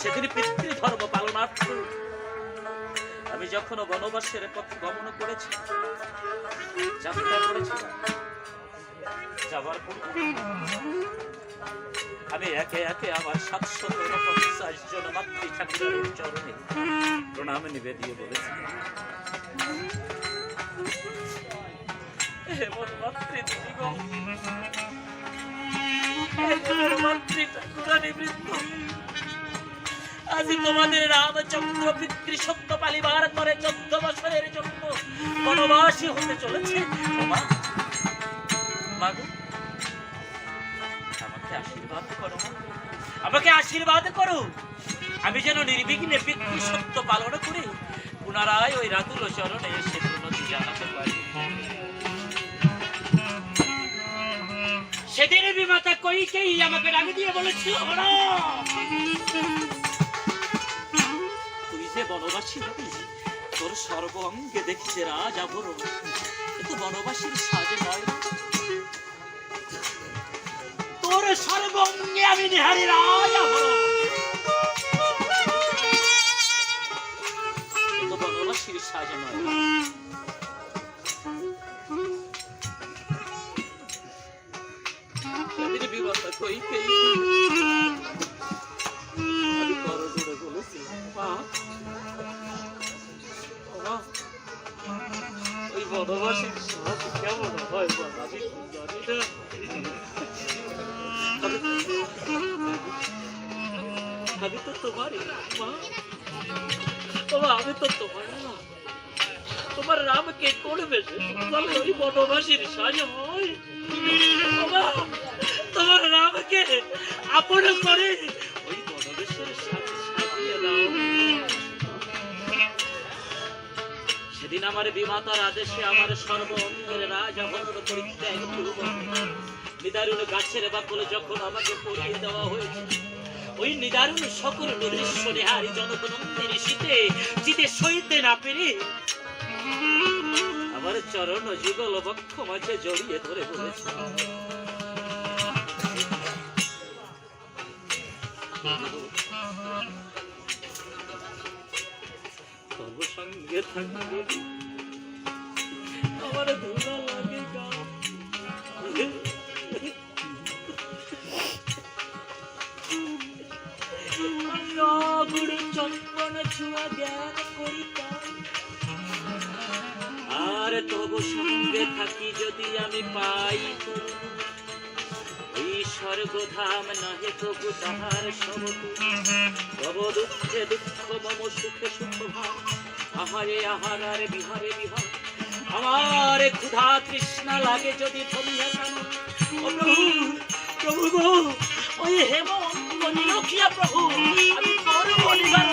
সেদিন পিতৃধর্ম পালনার্থে আমি যখন বনবাসের পথ গমন করেছি, যাত্রা করেছিলাম, যাবার পূর্বে আমি একে একে আমার 750 জন মাতৃ ঠাকুরের চরণে প্রণাম নিবেদিয়ে বলেছি, হে মোর মাতৃদিগণ, হে মোর মাতৃ ঠাকুরানী বৃন্দ, আজ তোমাদের রামচন্দ্র পিতৃ সত্য পালিবার করে 14 বছরের জন্য বনবাসী হতে চলেছে। আমাকে আশীর্বাদ করো, আমাকে আশীর্বাদ করো, আমি যেন নির্বিঘ্নে পিতৃ সত্য পালন করে পুনরায় ওই রাতুল চরণে এসে উন্নতি জানাতে পারি। সেদিন বিমাতা কইকেই আমাকে ডাক দিয়ে বলেছিল, তুই যে বনবাসী হবি, তোর সর্ব অঙ্গে দেখছে রাজ আভরণ, কিন্তু বনবাসীর সাজে নয়, তোর সর্ব অঙ্গে আমি নিহারি রাজ আভরণ, কিন্তু বনবাসী বনবাসীর সাজ নয়। সেদিন বিবাহটা কইকে আমি বড় করে বলেছিলাম, মা ওই বনবাসীর সাজ কেমন হয় বাবা, আমি জানি না। আমি তো তোমারই মা, আমি তো তোমার না, তোমার রামকে করবে ওই বনবাসীর সাজ হয়। তোমার রামকে আপন করে ওই বনবেশের সাথে সাজিয়ে দাও। সেদিন আমার বিমাতার আদেশে আমার সর্ব অন্তরে রাজভবন পরিত্যাগ পূর্বক নিদারুণ গাছের বাকল যখন আমাকে পরিয়ে দেওয়া হয়েছে, ওই নিদারুণ সকল দৃশ্য নিহারি জনকনন্দিনী শীতে জিতে সইতে না পেরে আমার চরণ যুগল বক্ষ মাঝে জড়িয়ে ধরে বলেছে, তব সঙ্গে থাকবে আমার ধুলা লাগে গা। চন্দন ছুয়া জ্ঞান করিতাম, আর তব সঙ্গে থাকি যদি আমি পাই এই স্বর্গধাম নহে তবু তাহার সবতু, তব দুঃখে দুঃখ মম সুখে সুখ ভাব, আহারে আহার আর বিহারে বিহার, আমার ক্ষুধা তৃষ্ণা লাগে যদি ধরিয়া কেন, ও প্রভু প্রভু গো, ওই হেমন্ত নিরখিয়া প্রভু আমি বড় বলিবার।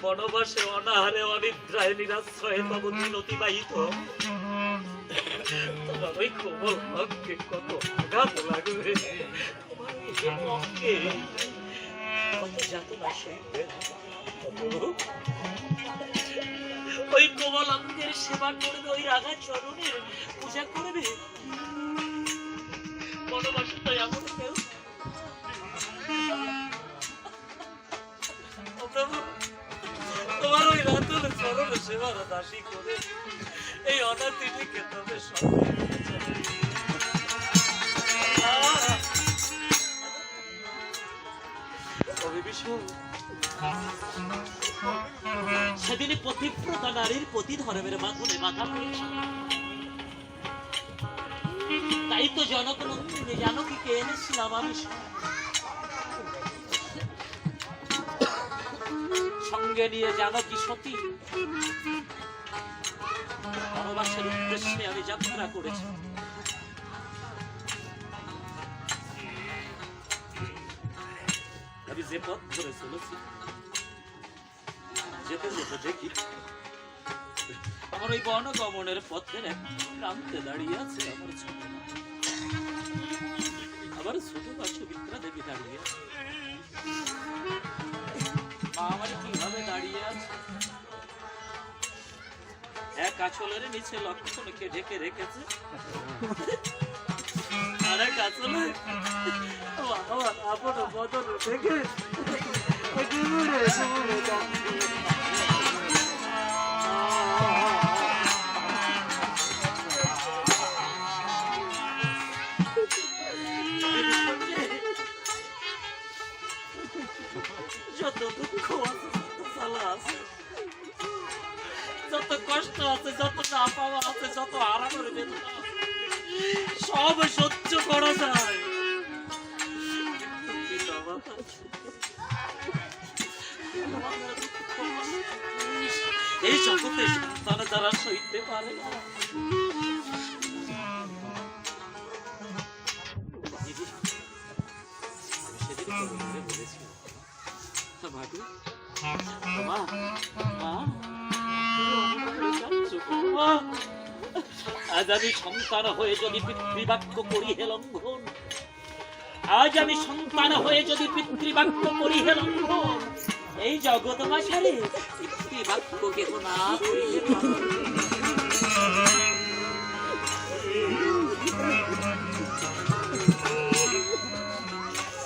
বনবাসে অনাহারে অনিদ্রায় নিরাশ্রয়ে তব দিন অতিবাহিত, তোমার ওই কোমল অঙ্গে কত আঘাত লাগবে, তোমার অঙ্গে কত যাতনা সইবে। ওই কোমল অঙ্গের সেবা করবে, ওই রাগা চরণের পূজা করবে। বনবাসে তো এমন কেউ তোমার ওই রাতুল চরণ সেবার দাসী করে এই অনাথিনীকে তবে সেদিন পতিব্রতা নারীর পতি ধর্মের মাধ্যমে বাধা পড়েছে, তাই তো জনকনন্দিনী জানকীকে এনেছিলাম আমি সঙ্গে নিয়ে। জানকী সতী বনবাসের উদ্দেশ্যে আমি যাত্রা করেছি। আমি যে পথ ধরে চলেছি, যেতে যেতে দেখি আমার ওই বনগমনের পথের এক প্রান্তে দাঁড়িয়ে আছে আমার ছোট মা, আমার ছোট মা সুমিত্রা দেবী দাঁড়িয়ে আছে। মা আমার কিভাবে দাঁড়িয়ে আছে, এক আঁচলের নিচে লক্ষণকে ঢেকে রেখেছে, আর এক আঁচলে আমার আপন বদন ঢেকে যত দুঃখ আছে, যত জ্বালা আছে, যত কষ্ট আছে, যত না পাওয়া আছে, যত আরামের বেদনা আছে, সব সহ্য করা যায়। এই জগতে সন্তান যারা সইতে পারে না, সেদিন বলেছিলাম মা, মা, মা, আজ আমি সন্তান হয়ে যদি পিতৃবাক্য করি হে লঙ্ঘন, আজ আমি সন্তান হয়ে যদি পিতৃবাক্য করি হে লঙ্ঘন, এই জগৎ মাসারে পিতৃবাক্য কেহ না করিলে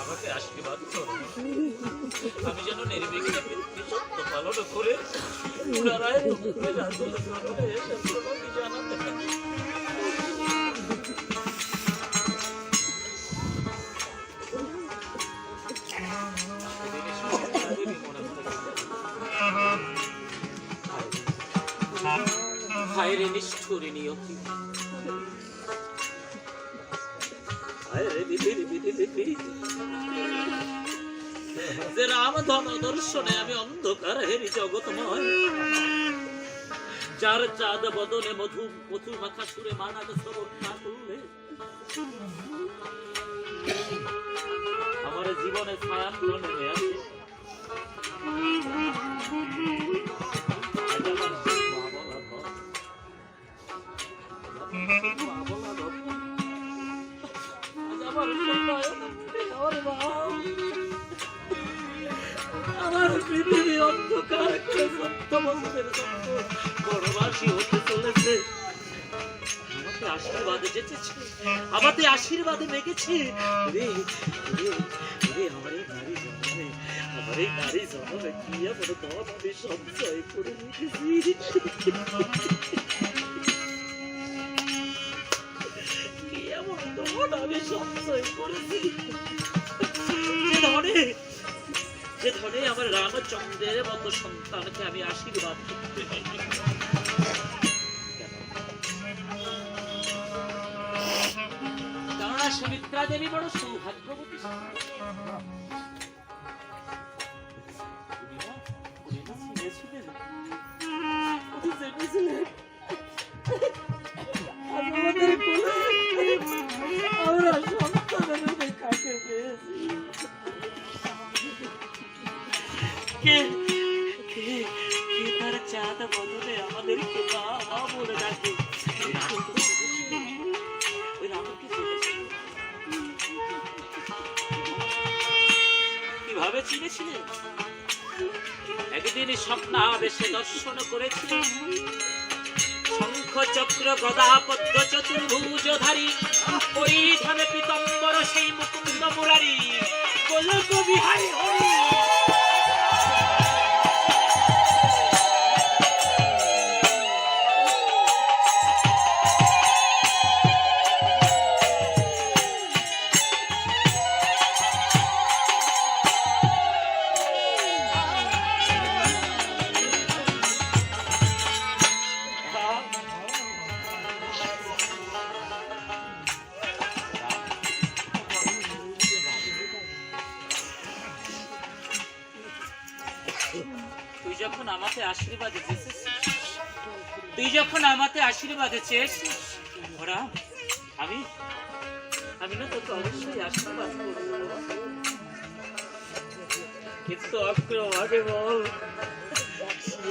আমাকে আশীর্বাদ করো, আমি যেন নির্বিঘ্নে পিতৃসত্য পালন করে পুনরায় জানাতে পারি। হায় রে নিষ্ঠুরী নিয়তি, হায় রে বিধির বিধি লিপি, যে রাম ধন দর্শনে আমি অন্ধকার হেরি জগৎময়, যার চাঁদ বদনে মধু মধু মাখা সুরে মানাক শ্রবণ না করলে আমার জীবনে ছায়ান্ন নেমে আসে। আমার পৃথিবী অন্ধকার বড়বাসী হতে চলেছে। আমাকে আশীর্বাদে যেতেছে, আমাকে আশীর্বাদে মেগেছে। আমার এই নারী জন্মে, আমার এই নারী জন্মে কি এমন ধন আমি সঞ্চয় করে রেখেছি, কি এমন ধন আমি সঞ্চয় করেছি, যে ধনে আমার রামচন্দ্রের মতো সন্তানকে আমি আশীর্বাদ করতে পারি। কেননা সুমিত্রা দেবী বড় সৌভাগ্যবতী। আমরা সন্তানের দেখাকে পেয়েছি। তার চাঁদ বদলে আমাদেরকে বাবা বলে ডাকে। কিভাবে চিনেছিলেন? একদিন স্বপ্নাবেশে দর্শন করেছিলেন শঙ্খ চক্র গদা পদ্ম চতুর্ভুজধারী, পরিধানে পীতাম্বর সেই মুকুন্দ মুরারি, গোলক বিহারী হরি। তুই যখন আমাকে আশীর্বাদে চেয়েছিস, ওরা আমি না তোকে অবশ্যই আশীর্বাদ করবো, কিন্তু আগে বল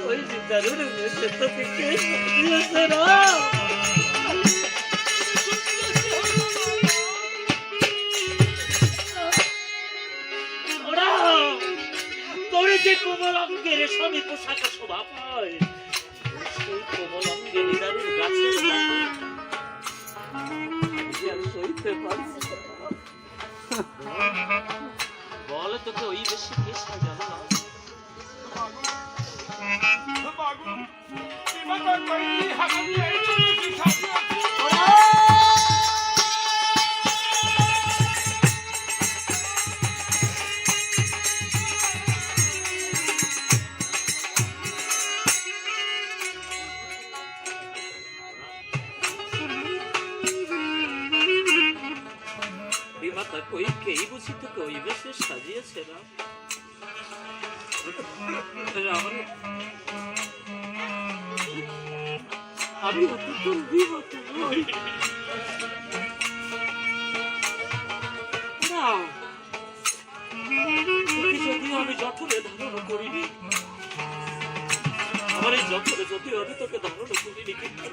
ওই দারুণ মেসে তোকে কে দিয়েছে না? যে কোমল অঙ্গে রেশমি পোশাক শোভা পায়, সেই কোমল অঙ্গে নিদারুণ গাছের সইতে পারছি বল, তোকে ওই বেশি কে সাজাবো? কেই বুঝি তোকে ওই বেশে সাজিয়েছে না? আমি যদিও আমি জঠরে ধারণ করিনি, আমার এই জঠরে যদিও আমি তোকে ধারণ করিনি, কিন্তু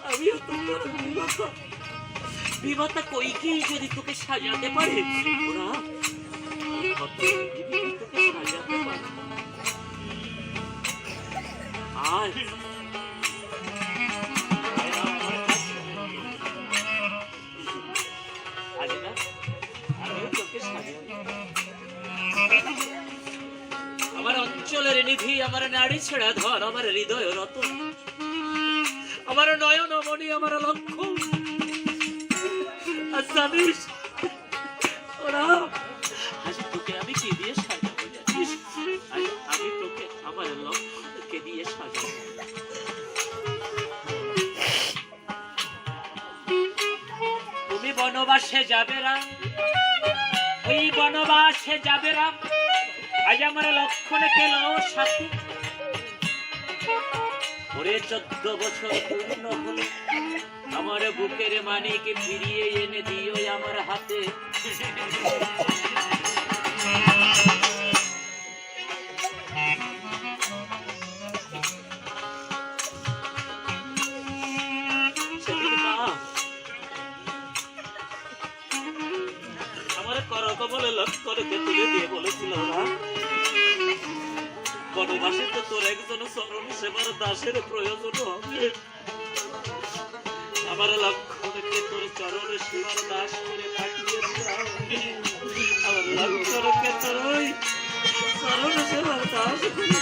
আমিও তো তোর বিমাতা কইকে যদি তোকে সাজাতে পারে ওরা তোকে সাজাতে পারে। আয় আমার অঞ্চলের নিধি, আমার নারী ছেড়া ধর, আমার হৃদয় রতন, আমার নয়ন মণি, আমার লক্ষ্য। আর জানিস ওরা আজ তোকে আমি কি দিয়ে সাজাবো জানিস? আজ আমি তোকে আমার লক্ষ্যকে দিয়ে সাজাবো। তুমি বনবাসে যাবে রাম, ওই বনবাসে যাবে রাম, আজ আমার লক্ষণে গেল সাথে। ওরে 14 বছর পূর্ণ হলো, আমার বুকের মানিকে ফিরিয়ে এনে দিও আমার হাতে। আমার করকমলে লক্ষ্যকে তুলে দিয়ে বলেছিল না, বনবাসে তো তোর একজন চরণ সেবার দাসের প্রয়োজন হবে। আমার লক্ষ্যকে তোর চরণ সেবার দাস করে পাঠিয়ে দিলাম। আমার লক্ষ্যকে তোর ওই চরণ সেবার দাস করে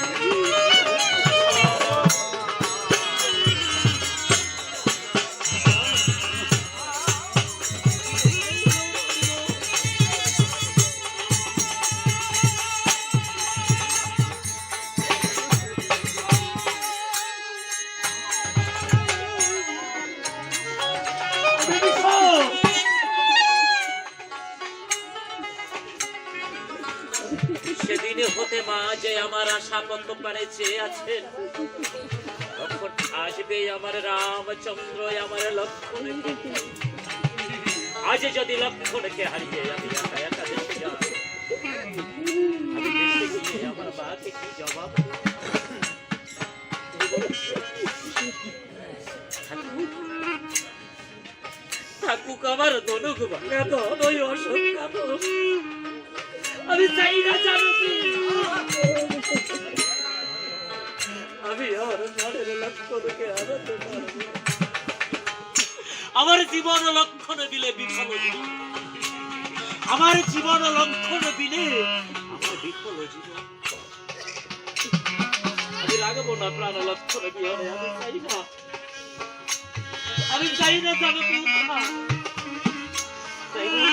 সেদিন হতে মা যে আমার আশা কত পারে চেয়ে আছেন, তখন আসবে আমার রামচন্দ্র আমার লক্ষ্মণকে। আজ যদি লক্ষ্মণকে হারিয়ে আমি একা একা দেশে যাব, আমি দেশে গিয়ে আমার মাকে কি জবাব থাকুক আমার ধনুক ভাঙা ধনই অসংখ্য। আমি চাই না জানো কি, আমি আর মনের লক্ষ্যকে হারাতে পারবো। আমার জীবন লক্ষণ বিলে বিফল জীবন, আমার জীবন লক্ষণ বিলে আমার বিফল জীবন। আমি রাখবো না প্রাণ লক্ষণ বিহনে, আমি চাই না, আমি চাই না জানো কি চাই না।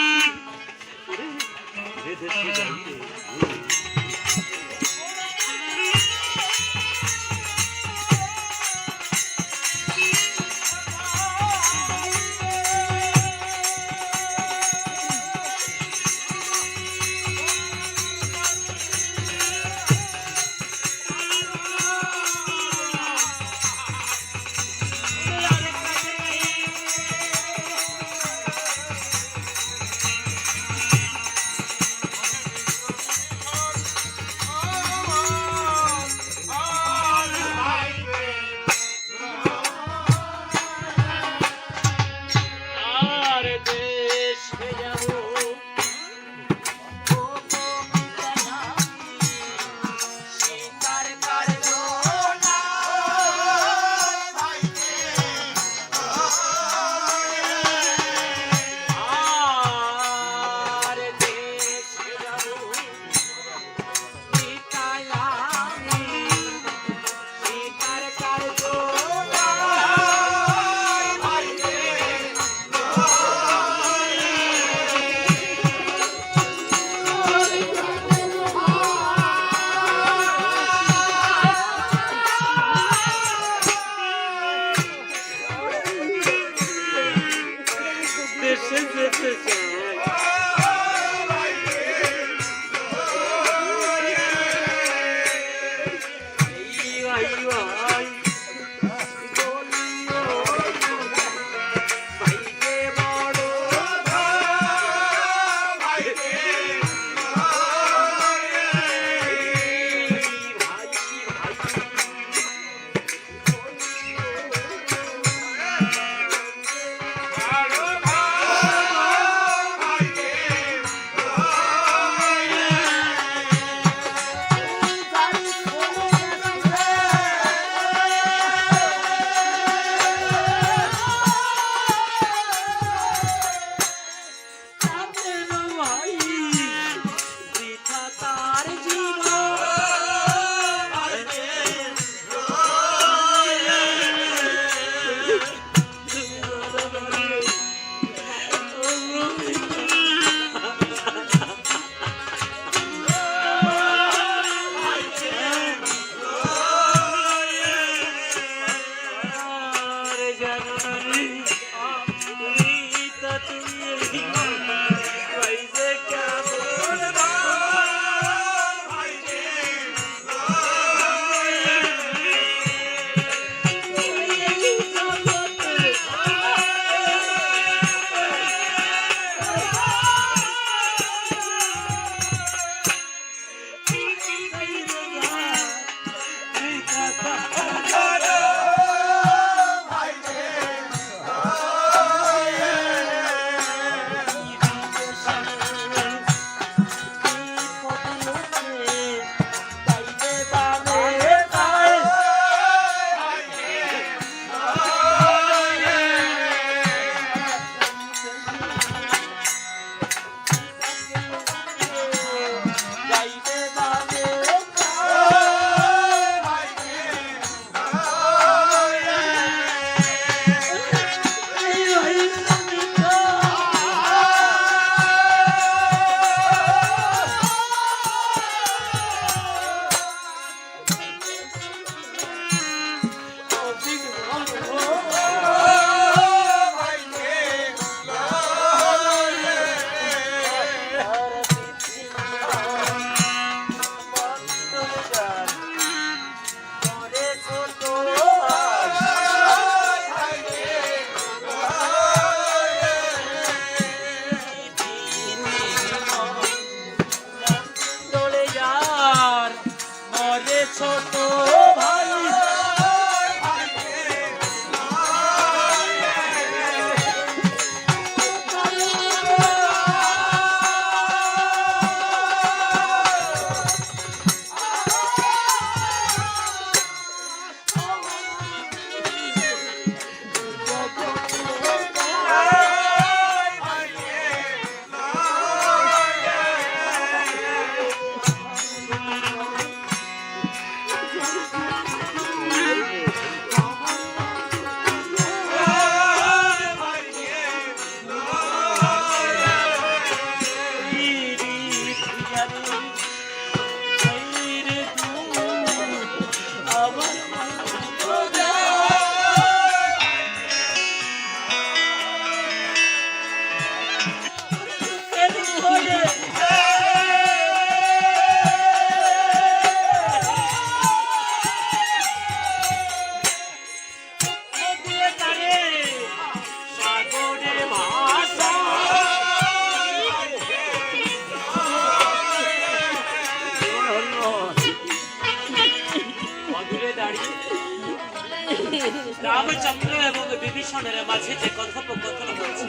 রামচন্দ্র এবং বিভীষণের মাঝে যে কথোপকথন হচ্ছে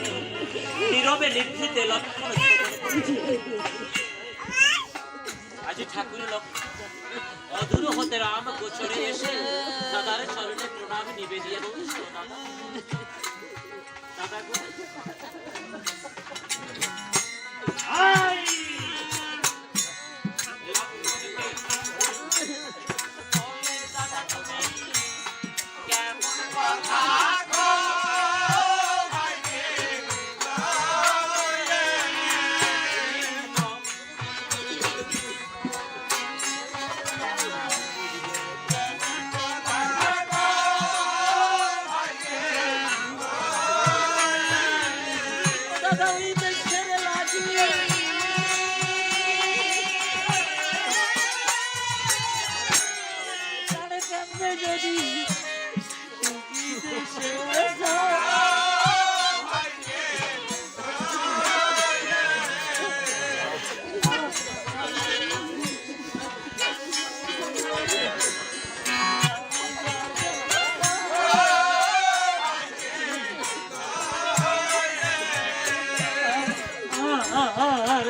নীরবে নিভৃতে লক্ষণ আজি ঠাকুর অধুর হতে রাম গোচরে এসে দাদার চরণে প্রণাম নিবেদিয়া বলছে দাদা দাদা গো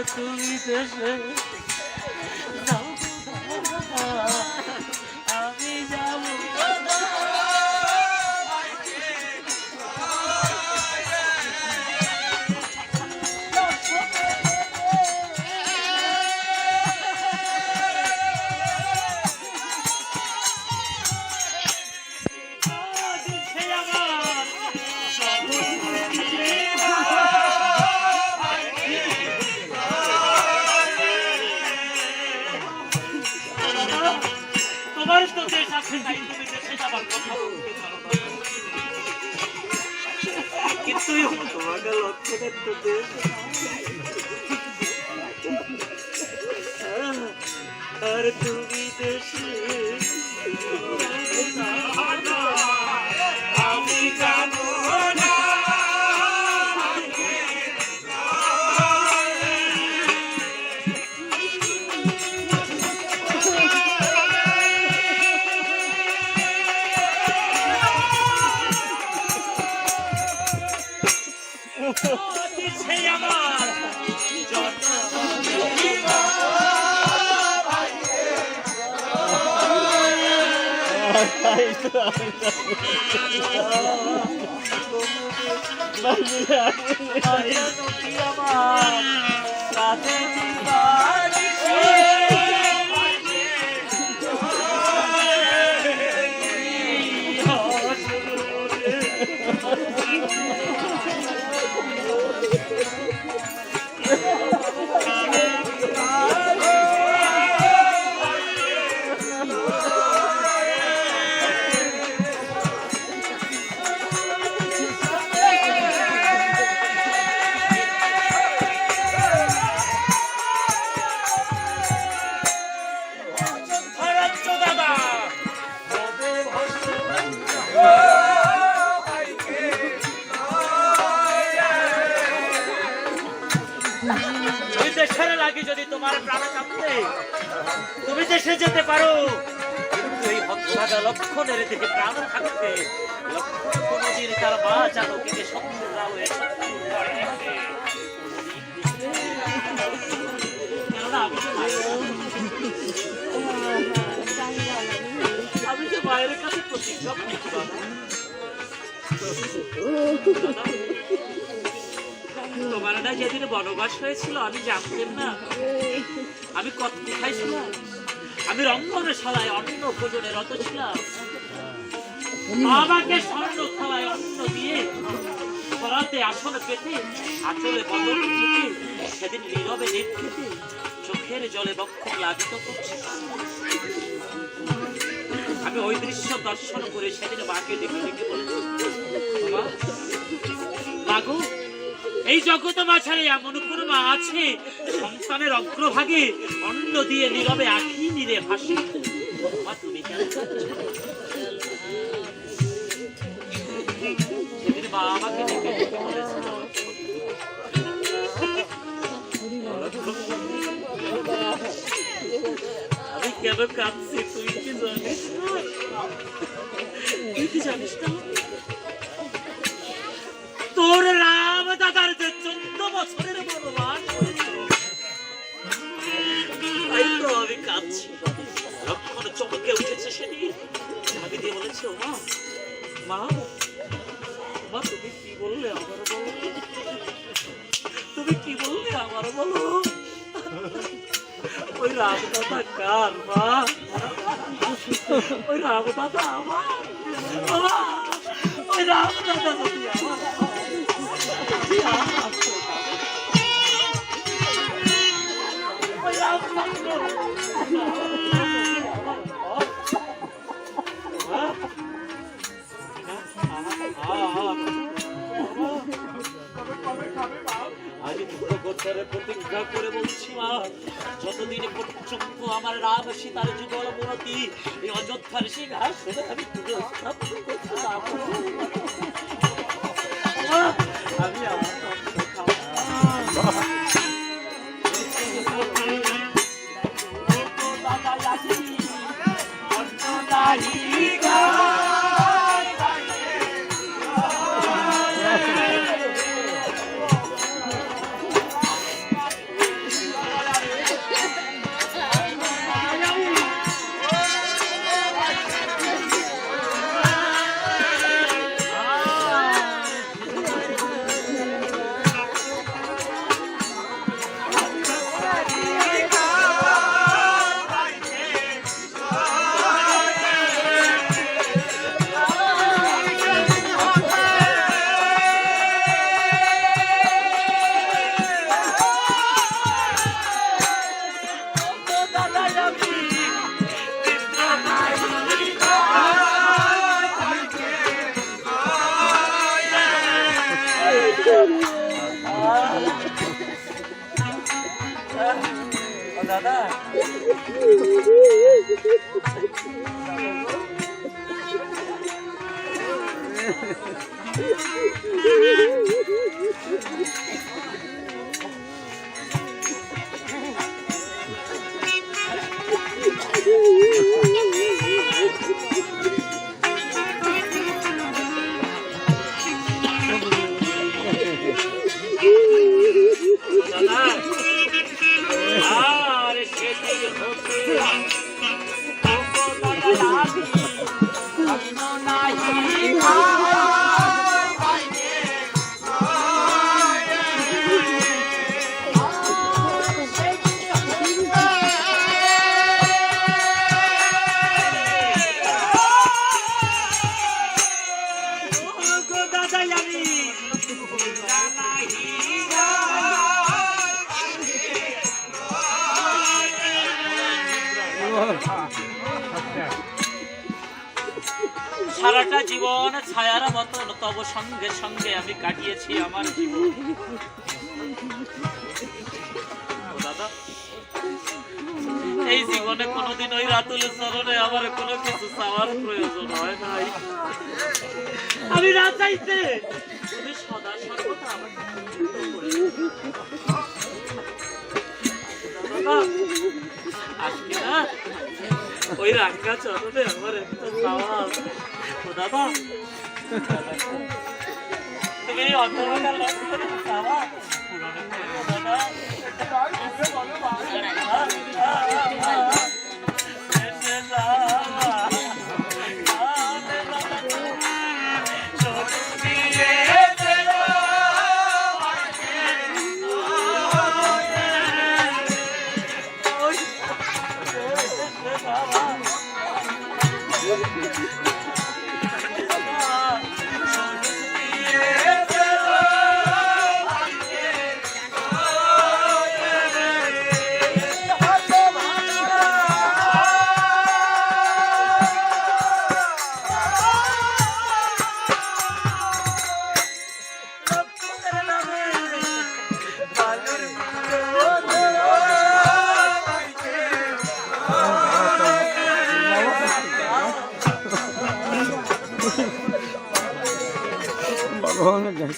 তুমি দেশে আমি যাব তুই তোমাকে লক্ষণের তো দেশ আর তুমি দেশে আমি যাবো না। আমার যদি তোমার প্রাণ কাঁপতে তুমি দেশে যেতে পারো, কিন্তু এই হতভাগা লক্ষণের দিকে প্রাণ থাকতে লক্ষণ কোনদিন তার মা জানকীকে শত্রুরা হয়ে শত্রু করে রাখে। কেননা আমি তো মায়ের কাছে প্রতিজ্ঞা তোমার না যেদিন বনবাস হয়েছিল আমি জানতেন না, আমি কত কোথায় ছিলাম, আমি রঙ্গনশালায় অন্ন ভোজনে রত ছিলাম। আমাকে স্বর্ণ থালায় অন্ন দিয়ে পরাতে আসন পেতে আঁচলে বদল থেকে সেদিন নীরবে নিভৃতে চোখের জলে বক্ষ প্লাবিত করছে। আমি ওই দৃশ্য দর্শন করে সেদিন মাকে ডেকে ডেকে বলেছি, মাগো এই জগৎ মাঝারে এমন কোন মা আছে সন্তানের অগ্রভাগে অন্ন দিয়ে নীরবে আখি নিরে ভাসে? মা তুমি কেন? সেদিন মা আমাকে ডেকে ডেকে বলেছিল, আমি কেন কাঁদছি তুই কি জানিস? তুই কি জানিস না তোর রাম দাদার যে 14 বছরের বনবাস তাই তো আমি কাঁদছি। লক্ষণ চমকে উঠেছে সেদিন আমি দিয়ে বলেছি, ও মা মা মা তুমি কি বললে আমার বলো, তুমি কি বললে আমার বলো। ওই রাম দাদা কার মা? ওই রাম দাদা আমার, ওই রাম দাদা যদি আমার প্রতিজ্ঞা করে বলছি মা, যতদিন পর্যন্ত আমার রাম সীতার যুগল মূরতি এই অযোধ্যার সিংহাসনে আমি পুজো স্থাপন করতে পারবো আমি আমার দাদা সারাটা জীবন ছায়ার মতন তব সঙ্গে সঙ্গে আমি কাটিয়েছি আমার জীবন। দাদা এই জীবনে কোনোদিন ওই রাতুলের চরণে আমার কোনো কিছু চাওয়ার প্রয়োজন হয় নাই। আমি না চাইতে তুমি সদা সর্বদা আমার আজকে না ওই রাঙ্গা চরণে আমার একটা চাওয়া দাদা তুমি অন্ধকার চাওয়া পূরণ করো দাদা।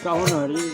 কেমন হরি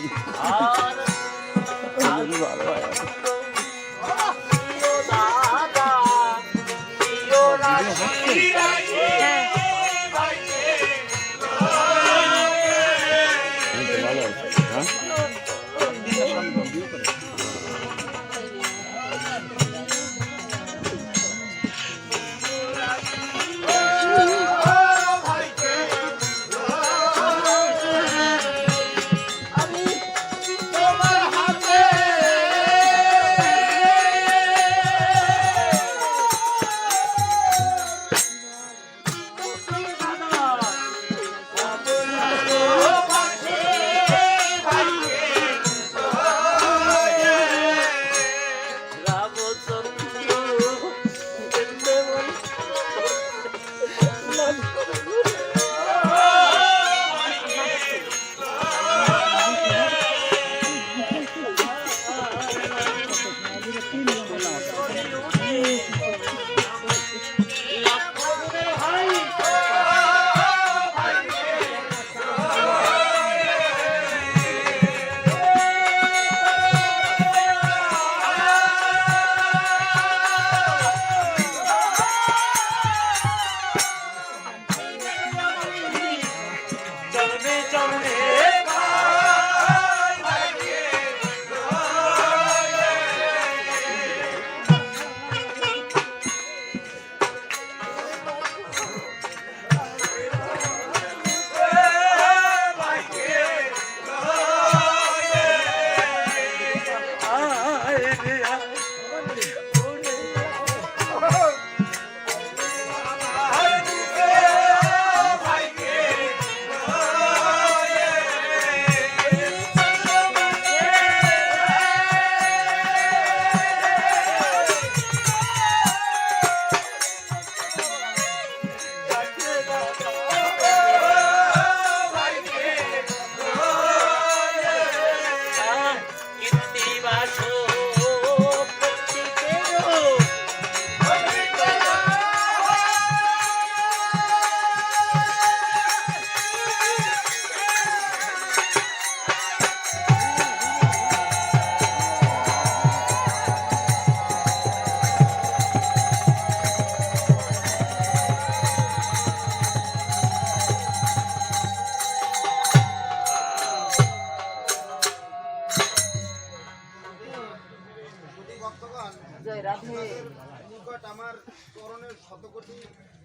ভক্তগণ, জয় রাধে। আপনাদের নিকট আমার চরণের শতকোটি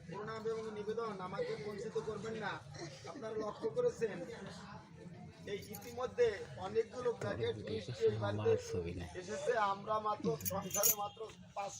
প্রণাম এবং নিবেদন, আমাকে বঞ্চিত করবেন না। আপনারা লক্ষ্য করেছেন এই ইতিমধ্যে অনেকগুলো প্যাকেট মিষ্টি এই বাড়িতে এসেছে। আমরা মাত্র সংসারে মাত্র 5